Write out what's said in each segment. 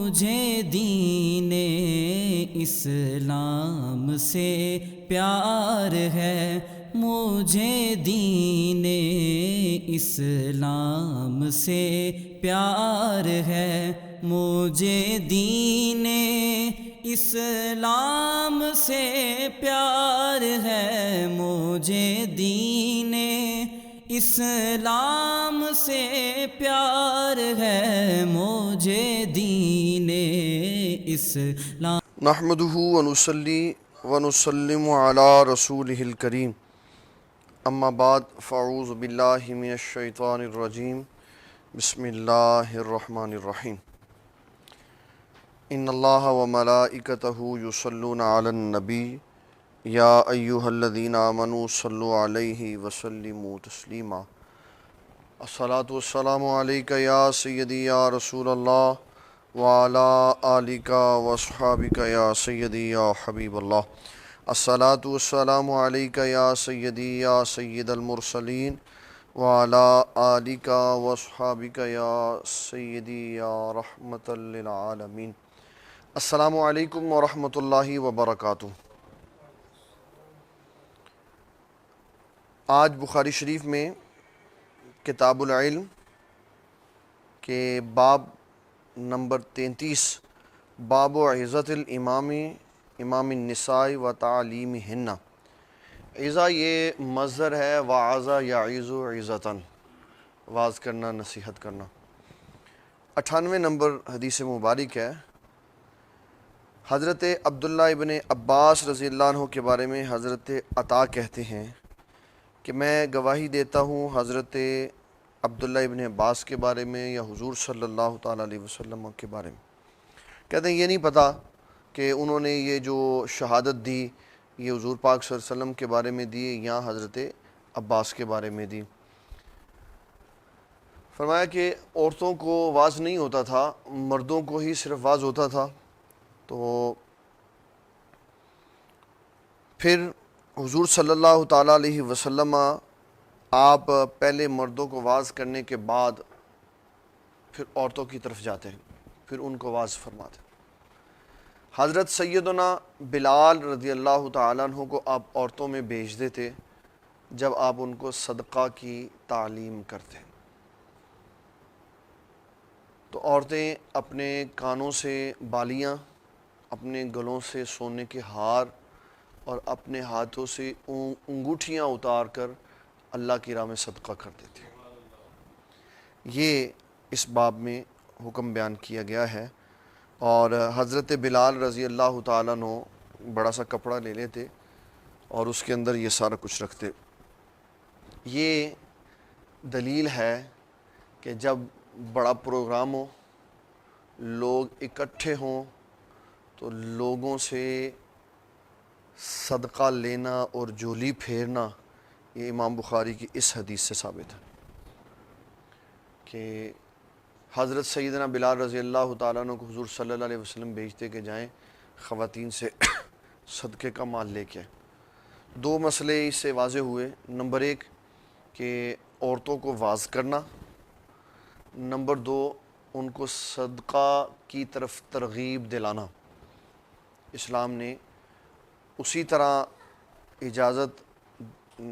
مجھے دین اسلام سے پیار ہے، مجھے دین اسلام سے پیار ہے، مجھے دین اسلام سے پیار ہے، مجھے دین اسلام سے پیار ہے، مجھے دین اسلام۔ نحمدہ ونصلی ونسلم علی رسولہ الکریم، اما بعد فاعوذ باللہ من الشیطان الرجیم، بسم اللہ الرحمن الرحیم۔ ان اللہ وملائکتہ یصلون علی النبی یا ایہا الذین آمنوا صلوا علیہ وسلموا تسلیما۔ الصلاۃ والسلام علیک یا سیدی یا رسول اللہ وعلی آلک واصحابک یا سیدی یا حبیب اللہ۔ الصلاۃ والسلام علیک یا سیدی یا سید المرسلین وعلی آلک واصحابک یا سیدی یا رحمۃ للعالمین۔ السلام علیکم ورحمۃ اللہ وبرکاتہ۔ آج بخاری شریف میں کتاب العلم کے باب نمبر 33، باب عظت الامام امام النساء و تعلیمہن۔ عظہ یہ مصدر ہے، وعظ یعظ عظۃً، واعظ کرنا، نصیحت کرنا۔ 98 نمبر حدیث مبارک ہے۔ حضرت عبداللہ ابن عباس رضی اللہ عنہ کے بارے میں حضرت عطا کہتے ہیں کہ میں گواہی دیتا ہوں حضرت عبداللہ ابن عباس کے بارے میں یا حضور صلی اللہ تعالیٰ علیہ وسلم کے بارے میں۔ کہتے ہیں یہ نہیں پتہ کہ انہوں نے یہ جو شہادت دی یہ حضور پاک صلی اللہ علیہ وسلم کے بارے میں دی یا حضرت عباس کے بارے میں دی۔ فرمایا کہ عورتوں کو واعظ نہیں ہوتا تھا، مردوں کو ہی صرف واعظ ہوتا تھا۔ تو پھر حضور صلی اللہ تعالیٰ علیہ وسلم آپ پہلے مردوں کو واعظ کرنے کے بعد پھر عورتوں کی طرف جاتے ہیں، پھر ان کو واعظ فرماتے ہیں۔ حضرت سیدنا بلال رضی اللہ تعالیٰ عنہ کو آپ عورتوں میں بھیجتے تھے جب آپ ان کو صدقہ کی تعلیم کرتے ہیں۔ تو عورتیں اپنے کانوں سے بالیاں، اپنے گلوں سے سونے کے ہار اور اپنے ہاتھوں سے انگوٹھیاں اتار کر اللہ کی راہ میں صدقہ کر دیتے ہیں۔ یہ اس باب میں حکم بیان کیا گیا ہے۔ اور حضرت بلال رضی اللہ تعالیٰ عنہ بڑا سا کپڑا لے لیتے اور اس کے اندر یہ سارا کچھ رکھتے۔ یہ دلیل ہے کہ جب بڑا پروگرام ہو، لوگ اکٹھے ہوں، تو لوگوں سے صدقہ لینا اور جھولی پھیرنا یہ امام بخاری کی اس حدیث سے ثابت ہے کہ حضرت سیدنا بلال رضی اللہ تعالیٰ عنہ کو حضور صلی اللہ علیہ وسلم بھیجتے کہ جائیں خواتین سے صدقے کا مال لے کے۔ دو مسئلے اس سے واضح ہوئے۔ نمبر 1 کہ عورتوں کو واعظ کرنا، نمبر 2 ان کو صدقہ کی طرف ترغیب دلانا۔ اسلام نے اسی طرح اجازت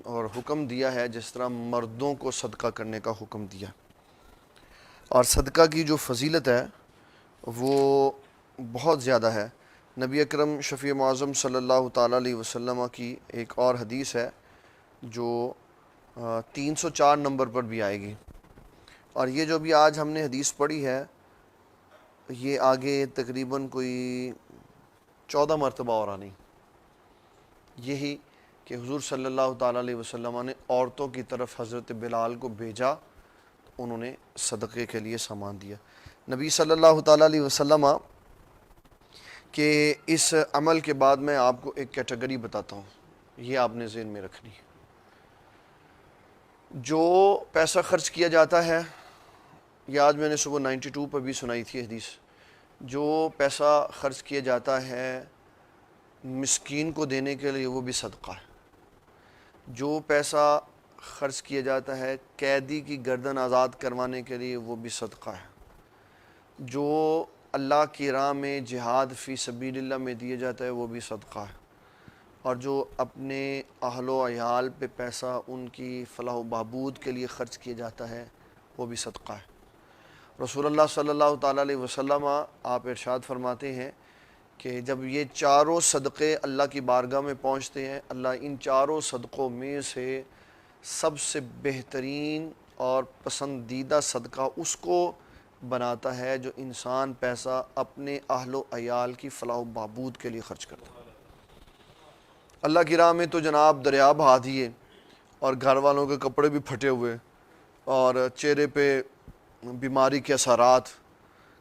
اور حکم دیا ہے جس طرح مردوں کو صدقہ کرنے کا حکم دیا۔ اور صدقہ کی جو فضیلت ہے وہ بہت زیادہ ہے۔ نبی اکرم شفیع معظم صلی اللہ تعالیٰ علیہ وسلم کی ایک اور حدیث ہے جو 304 نمبر پر بھی آئے گی، اور یہ جو بھی آج ہم نے حدیث پڑھی ہے یہ آگے تقریباً کوئی 14 مرتبہ اور آنی، یہی کہ حضور صلی اللہ تعالیٰ علیہ وسلم نے عورتوں کی طرف حضرت بلال کو بھیجا، انہوں نے صدقے کے لیے سامان دیا۔ نبی صلی اللہ تعالیٰ علیہ وسلم کہ اس عمل کے بعد میں آپ کو ایک کیٹیگری بتاتا ہوں، یہ آپ نے ذہن میں رکھنی ہے۔ جو پیسہ خرچ کیا جاتا ہے، یہ آج میں نے صبح 92 پر بھی سنائی تھی حدیث، جو پیسہ خرچ کیا جاتا ہے مسکین کو دینے کے لیے وہ بھی صدقہ ہے۔ جو پیسہ خرچ کیا جاتا ہے قیدی کی گردن آزاد کروانے کے لیے وہ بھی صدقہ ہے۔ جو اللہ کی راہ میں جہاد فی سبیل اللہ میں دیا جاتا ہے وہ بھی صدقہ ہے، اور جو اپنے اہل و عیال پہ پیسہ ان کی فلاح و بہبود کے لیے خرچ کیا جاتا ہے وہ بھی صدقہ ہے۔ رسول اللہ صلی اللہ تعالیٰ علیہ وسلم آپ ارشاد فرماتے ہیں کہ جب یہ چاروں صدقے اللہ کی بارگاہ میں پہنچتے ہیں، اللہ ان چاروں صدقوں میں سے سب سے بہترین اور پسندیدہ صدقہ اس کو بناتا ہے جو انسان پیسہ اپنے اہل و عیال کی فلاح و بہبود کے لیے خرچ کرتا ہے۔ اللہ کی راہ میں تو جناب دریا بہا دیے اور گھر والوں کے کپڑے بھی پھٹے ہوئے اور چہرے پہ بیماری کے اثرات،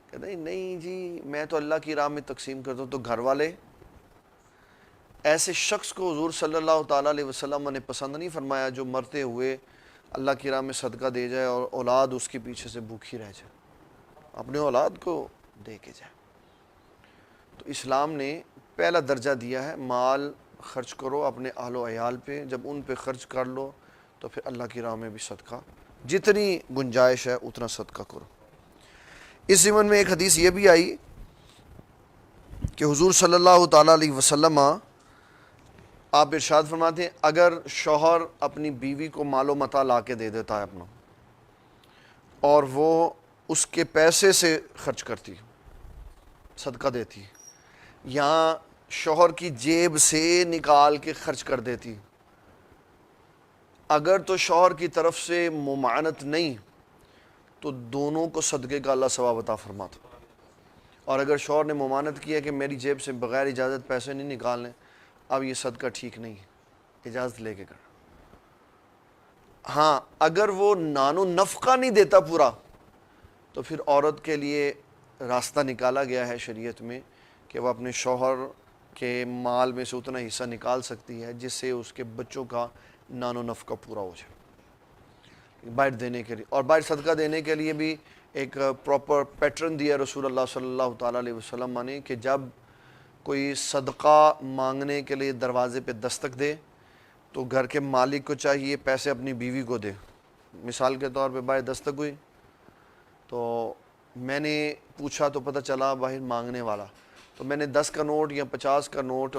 کہ نہیں جی میں تو اللہ کی راہ میں تقسیم کرتا ہوں، تو گھر والے، ایسے شخص کو حضور صلی اللہ تعالیٰ علیہ وسلم نے پسند نہیں فرمایا جو مرتے ہوئے اللہ کی راہ میں صدقہ دے جائے اور اولاد اس کے پیچھے سے بھوکی رہ جائے، اپنے اولاد کو دے کے جائے۔ تو اسلام نے پہلا درجہ دیا ہے مال خرچ کرو اپنے اہل و عیال پہ، جب ان پہ خرچ کر لو تو پھر اللہ کی راہ میں بھی صدقہ جتنی گنجائش ہے اتنا صدقہ کرو۔ اس ضمن میں ایک حدیث یہ بھی آئی کہ حضور صلی اللہ تعالیٰ علیہ وسلم آپ ارشاد فرماتے ہیں اگر شوہر اپنی بیوی کو مال و متاع لا کے دے دیتا ہے اپنا اور وہ اس کے پیسے سے خرچ کرتی، صدقہ دیتی، یا شوہر کی جیب سے نکال کے خرچ کر دیتی، اگر تو شوہر کی طرف سے ممانعت نہیں تو دونوں کو صدقے کا اللہ ثواب عطا فرماتا، اور اگر شوہر نے ممانعت کیا کہ میری جیب سے بغیر اجازت پیسے نہیں نکالنے، اب یہ صدقہ ٹھیک نہیں ہے، اجازت لے کے کر۔ ہاں اگر وہ نان و نفقہ نہیں دیتا پورا تو پھر عورت کے لیے راستہ نکالا گیا ہے شریعت میں کہ وہ اپنے شوہر کے مال میں سے اتنا حصہ نکال سکتی ہے جس سے اس کے بچوں کا نان و نفقہ پورا ہو جائے، باہر دینے کے لیے۔ اور باہر صدقہ دینے کے لیے بھی ایک پراپر پیٹرن دیا رسول اللہ صلی اللہ تعالیٰ علیہ وسلم نے کہ جب کوئی صدقہ مانگنے کے لیے دروازے پہ دستک دے تو گھر کے مالک کو چاہیے پیسے اپنی بیوی کو دے۔ مثال کے طور پہ باہر دستک ہوئی تو میں نے پوچھا تو پتہ چلا باہر مانگنے والا، تو میں نے 10 کا نوٹ یا 50 کا نوٹ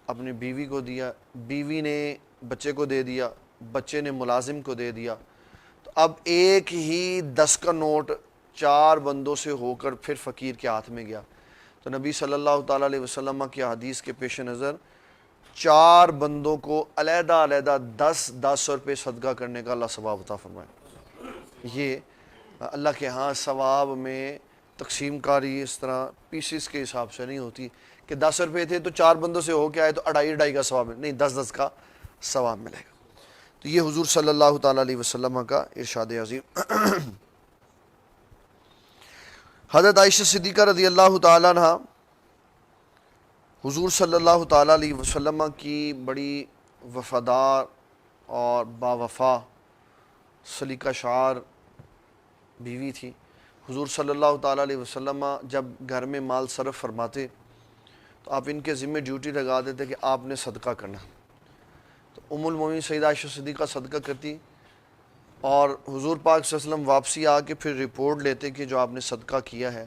اپنی بیوی کو دیا، بیوی نے بچے کو دے دیا، بچے نے ملازم کو دے دیا، تو اب ایک ہی 10 کا نوٹ 4 بندوں سے ہو کر پھر فقیر کے ہاتھ میں گیا۔ تو نبی صلی اللہ تعالیٰ علیہ وسلم کی حدیث کے پیش نظر 4 بندوں کو علیحدہ علیحدہ 10 روپے صدقہ کرنے کا اللہ ثواب عطا فرمائے۔ یہ اللہ کے ہاں ثواب میں تقسیم کاری اس طرح پیسز کے حساب سے نہیں ہوتی کہ 10 روپے تھے تو 4 بندوں سے ہو کے آئے تو 2.5 کا ثواب نہیں، 10 کا ثواب ملے گا۔ تو یہ حضور صلی اللہ تعالیٰ علیہ وسلم کا ارشاد عظیم۔ حضرت عائشہ صدیقہ رضی اللہ تعالیٰ عنہ حضور صلی اللہ تعالیٰ علیہ وسلم کی بڑی وفادار اور باوفا سلیقہ شعار بیوی تھی۔ حضور صلی اللہ تعالیٰ علیہ وسلم جب گھر میں مال صرف فرماتے تو آپ ان کے ذمہ ڈیوٹی لگا دیتے کہ آپ نے صدقہ کرنا، تو ام المومنین سیدہ عائشہ صدیقہ صدقہ کرتی اور حضور پاک صلی اللہ علیہ وسلم واپسی آ کے پھر رپورٹ لیتے کہ جو آپ نے صدقہ کیا ہے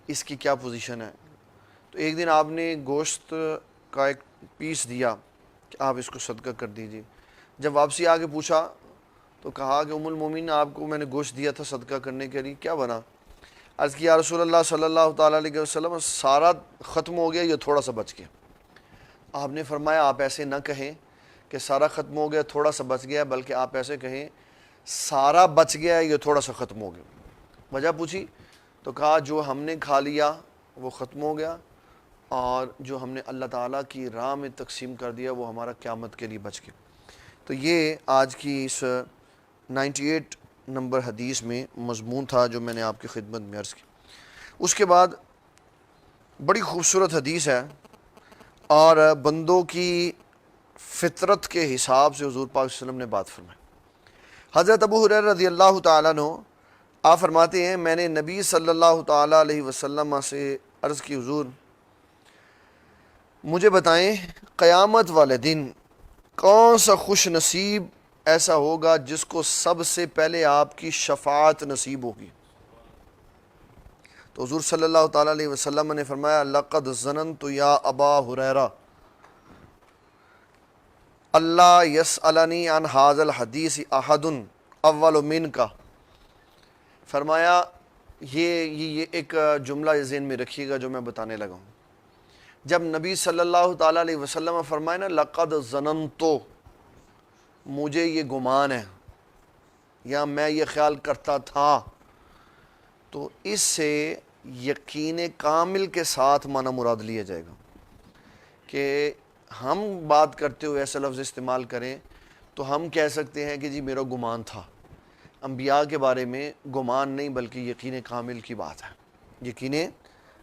اس کی کیا پوزیشن ہے۔ تو ایک دن آپ نے گوشت کا ایک پیس دیا کہ آپ اس کو صدقہ کر دیجیے۔ جب واپسی آ کے پوچھا تو کہا کہ ام المومنین آپ کو میں نے گوشت دیا تھا صدقہ کرنے کے لیے، کیا بنا؟ عرض کیا رسول اللہ صلی اللہ تعالیٰ علیہ وسلم سارا ختم ہو گیا یا تھوڑا سا بچ گیا؟ آپ نے فرمایا آپ ایسے نہ کہیں کہ سارا ختم ہو گیا تھوڑا سا بچ گیا، بلکہ آپ ایسے کہیں سارا بچ گیا یا تھوڑا سا ختم ہو گیا۔ وجہ پوچھی تو کہا جو ہم نے کھا لیا وہ ختم ہو گیا، اور جو ہم نے اللہ تعالیٰ کی راہ میں تقسیم کر دیا وہ ہمارا قیامت کے لیے بچ گیا۔ تو یہ آج کی اس 98 نمبر حدیث میں مضمون تھا جو میں نے آپ کی خدمت میں عرض کی۔ اس کے بعد بڑی خوبصورت حدیث ہے اور بندوں کی فطرت کے حساب سے حضور پاک صلی اللہ علیہ وسلم نے بات فرمائی۔ حضرت ابو ہریرہ رضی اللہ تعالیٰ عنہ آپ فرماتے ہیں میں نے نبی صلی اللہ تعالیٰ علیہ وسلم سے عرض کی حضور مجھے بتائیں قیامت والے دن کون سا خوش نصیب ایسا ہوگا جس کو سب سے پہلے آپ کی شفاعت نصیب ہوگی؟ تو حضور صلی اللہ تعالیٰ علیہ وسلم نے فرمایا لقد ظننت یا ابا ہریرہ اللہ یسألنی عن ھذا الحدیث احد اول منک، فرمایا یہ ایک جملہ ذہن میں رکھیے گا جو میں بتانے لگا ہوں. جب نبی صلی اللہ تعالیٰ علیہ وسلم فرمائے نا لقد ظننت، مجھے یہ گمان ہے یا میں یہ خیال کرتا تھا، تو اس سے یقین کامل کے ساتھ معنی مراد لیا جائے گا. کہ ہم بات کرتے ہوئے ایسا لفظ استعمال کریں تو ہم کہہ سکتے ہیں کہ جی میرا گمان تھا. انبیاء کے بارے میں گمان نہیں بلکہ یقین کامل کی بات ہے، یقین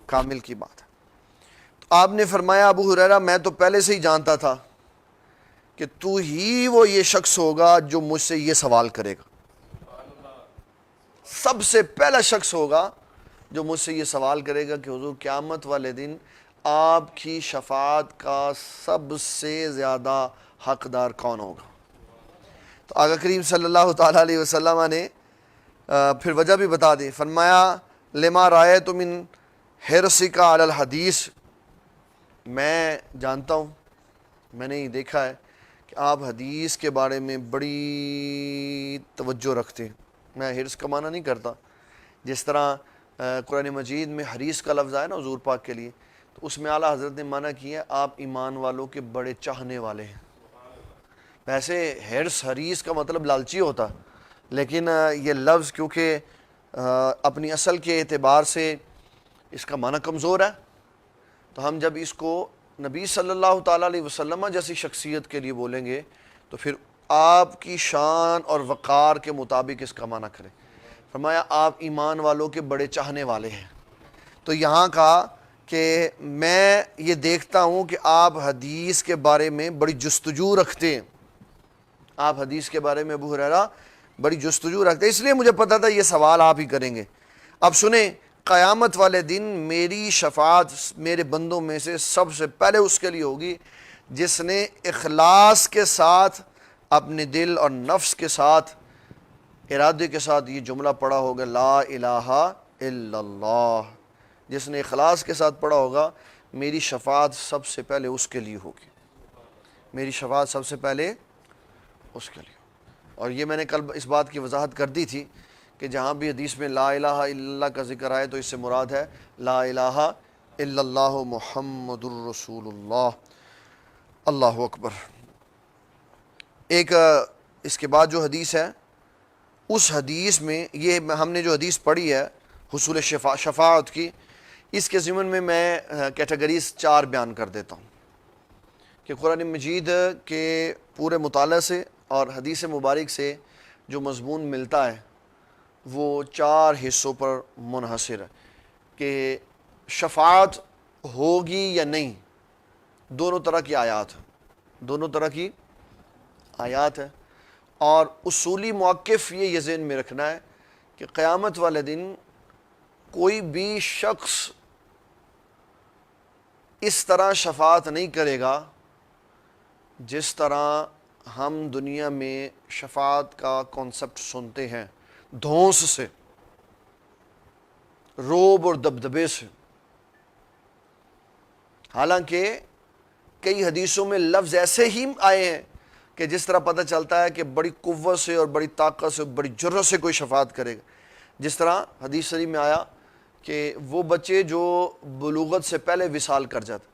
کامل کی بات ہے. تو آپ نے فرمایا ابو ہریرہ میں تو پہلے سے ہی جانتا تھا کہ تو ہی وہ یہ شخص ہوگا جو مجھ سے یہ سوال کرے گا، سب سے پہلا شخص ہوگا جو مجھ سے یہ سوال کرے گا کہ حضور قیامت والے دن آپ کی شفاعت کا سب سے زیادہ حقدار کون ہوگا. تو آقا کریم صلی اللہ تعالیٰ علیہ وسلم نے پھر وجہ بھی بتا دی. فرمایا لما رأیت من حرصک علی الحدیث، میں جانتا ہوں، میں نے یہ دیکھا ہے کہ آپ حدیث کے بارے میں بڑی توجہ رکھتے ہیں. میں حرص کا معنی نہیں کرتا، جس طرح قرآن مجید میں حریص کا لفظ آیا نا حضور پاک کے لیے، تو اس میں اعلیٰ حضرت نے معنی کیا آپ ایمان والوں کے بڑے چاہنے والے ہیں. ویسے حرص حریص کا مطلب لالچی ہوتا، لیکن یہ لفظ کیونکہ اپنی اصل کے اعتبار سے اس کا معنی کمزور ہے، تو ہم جب اس کو نبی صلی اللہ تعالیٰ علیہ وسلم جیسی شخصیت کے لیے بولیں گے تو پھر آپ کی شان اور وقار کے مطابق اس کا معنی کریں. فرمایا آپ ایمان والوں کے بڑے چاہنے والے ہیں. تو یہاں کہا کہ میں یہ دیکھتا ہوں کہ آپ حدیث کے بارے میں بڑی جستجو رکھتے ہیں، آپ حدیث کے بارے میں ابو ہریرہ بڑی جستجو رکھتے ہیں، اس لیے مجھے پتا تھا یہ سوال آپ ہی کریں گے. اب سنیں، قیامت والے دن میری شفاعت میرے بندوں میں سے سب سے پہلے اس کے لیے ہوگی جس نے اخلاص کے ساتھ اپنے دل اور نفس کے ساتھ ارادے کے ساتھ یہ جملہ پڑھا ہوگا لا الہ الا اللہ. جس نے اخلاص کے ساتھ پڑھا ہوگا میری شفاعت سب سے پہلے اس کے لیے ہوگی، میری شفاعت سب سے پہلے اس کے لیے. اور یہ میں نے کل اس بات کی وضاحت کر دی تھی کہ جہاں بھی حدیث میں لا الہ الا اللہ کا ذکر آئے تو اس سے مراد ہے لا الہ الا اللہ محمد الرسول اللہ. اللہ اکبر. ایک اس کے بعد جو حدیث ہے اس حدیث میں یہ ہم نے جو حدیث پڑھی ہے حصول شفاعت کی، اس کے ضمن میں کیٹیگریز 4 بیان کر دیتا ہوں کہ قرآن مجید کے پورے مطالعہ سے اور حدیث مبارک سے جو مضمون ملتا ہے وہ 4 حصوں پر منحصر ہے کہ شفاعت ہوگی یا نہیں. دونوں طرح کی آیات ہیں، دونوں طرح کی آیات ہیں. اور اصولی موقف یہ ذہن میں رکھنا ہے کہ قیامت والے دن کوئی بھی شخص اس طرح شفاعت نہیں کرے گا جس طرح ہم دنیا میں شفاعت کا کانسیپٹ سنتے ہیں، دھونس سے، روب اور دبدبے سے. حالانکہ کئی حدیثوں میں لفظ ایسے ہی آئے ہیں کہ جس طرح پتہ چلتا ہے کہ بڑی قوت سے اور بڑی طاقت سے بڑی جرأت سے کوئی شفاعت کرے گا. جس طرح حدیث شریف میں آیا کہ وہ بچے جو بلوغت سے پہلے وصال کر جاتے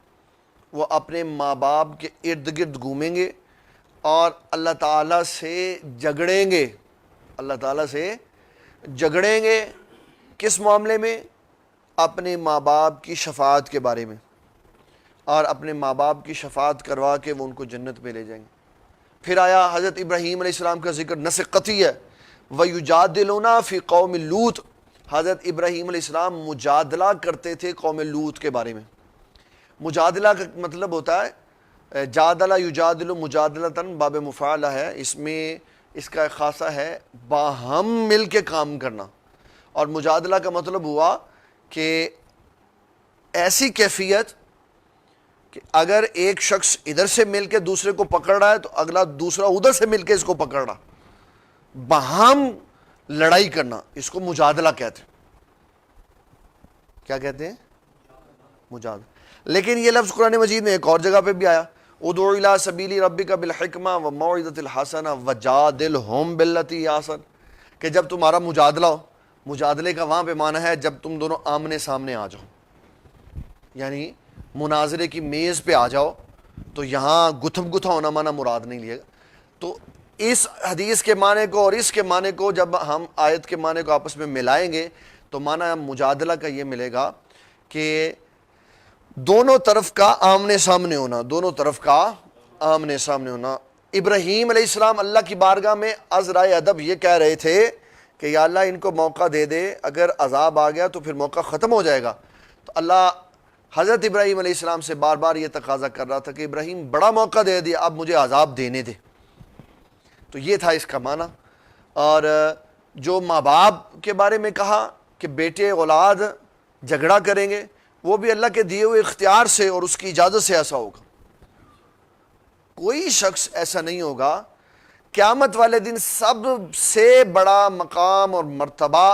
وہ اپنے ماں باپ کے ارد گرد گھومیں گے اور اللہ تعالیٰ سے جھگڑیں گے. اللہ تعالیٰ سے جھگڑیں گے کس معاملے میں؟ اپنے ماں باپ کی شفاعت کے بارے میں، اور اپنے ماں باپ کی شفاعت کروا کے وہ ان کو جنت میں لے جائیں گے. پھر آیا حضرت ابراہیم علیہ السلام کا ذکر نص قطعی ہے وَيُجَادِلُونَا فِي قَوْمِ لوط. حضرت ابراہیم علیہ السلام مجادلہ کرتے تھے قوم لوط کے بارے میں. مجادلہ کا مطلب ہوتا ہے جادلہ یجادل مجادلتاً، باب مفعلہ ہے، اس میں اس کا ایک خاصہ ہے باہم مل کے کام کرنا. اور مجادلہ کا مطلب ہوا کہ ایسی کیفیت کہ اگر ایک شخص ادھر سے مل کے دوسرے کو پکڑ رہا ہے تو اگلا دوسرا ادھر سے مل کے اس کو پکڑ رہا، باہم لڑائی کرنا، اس کو مجادلہ کہتے ہیں. کیا کہتے ہیں؟ مجادلہ. لیکن یہ لفظ قرآن مجید میں ایک اور جگہ پہ بھی آیا، ادعو الی سبیل ربک بالحکمہ وموعظۃ الحسنہ وجادلہم باللتی ہی احسن، کہ جب تمہارا مجادلہ ہو، مجادلے کا وہاں پہ معنی ہے جب تم دونوں آمنے سامنے آ جاؤ، یعنی مناظرے کی میز پہ آ جاؤ، تو یہاں گتھم گتھا ہونا معنی مراد نہیں لیا گا. تو اس حدیث کے معنی کو اور اس کے معنی کو جب ہم آیت کے معنی کو آپس میں ملائیں گے تو معنی مجادلہ کا یہ ملے گا کہ دونوں طرف کا آمنے سامنے ہونا، دونوں طرف کا آمنے سامنے ہونا. ابراہیم علیہ السلام اللہ کی بارگاہ میں از رائے ادب یہ کہہ رہے تھے کہ یا اللہ ان کو موقع دے دے، اگر عذاب آ گیا تو پھر موقع ختم ہو جائے گا. تو اللہ حضرت ابراہیم علیہ السلام سے بار بار یہ تقاضا کر رہا تھا کہ ابراہیم بڑا موقع دے دیا، اب مجھے عذاب دینے دے. تو یہ تھا اس کا معنی. اور جو ماں باپ کے بارے میں کہا کہ بیٹے اولاد جھگڑا کریں گے، وہ بھی اللہ کے دیے ہوئے اختیار سے اور اس کی اجازت سے ایسا ہوگا. کوئی شخص ایسا نہیں ہوگا. قیامت والے دن سب سے بڑا مقام اور مرتبہ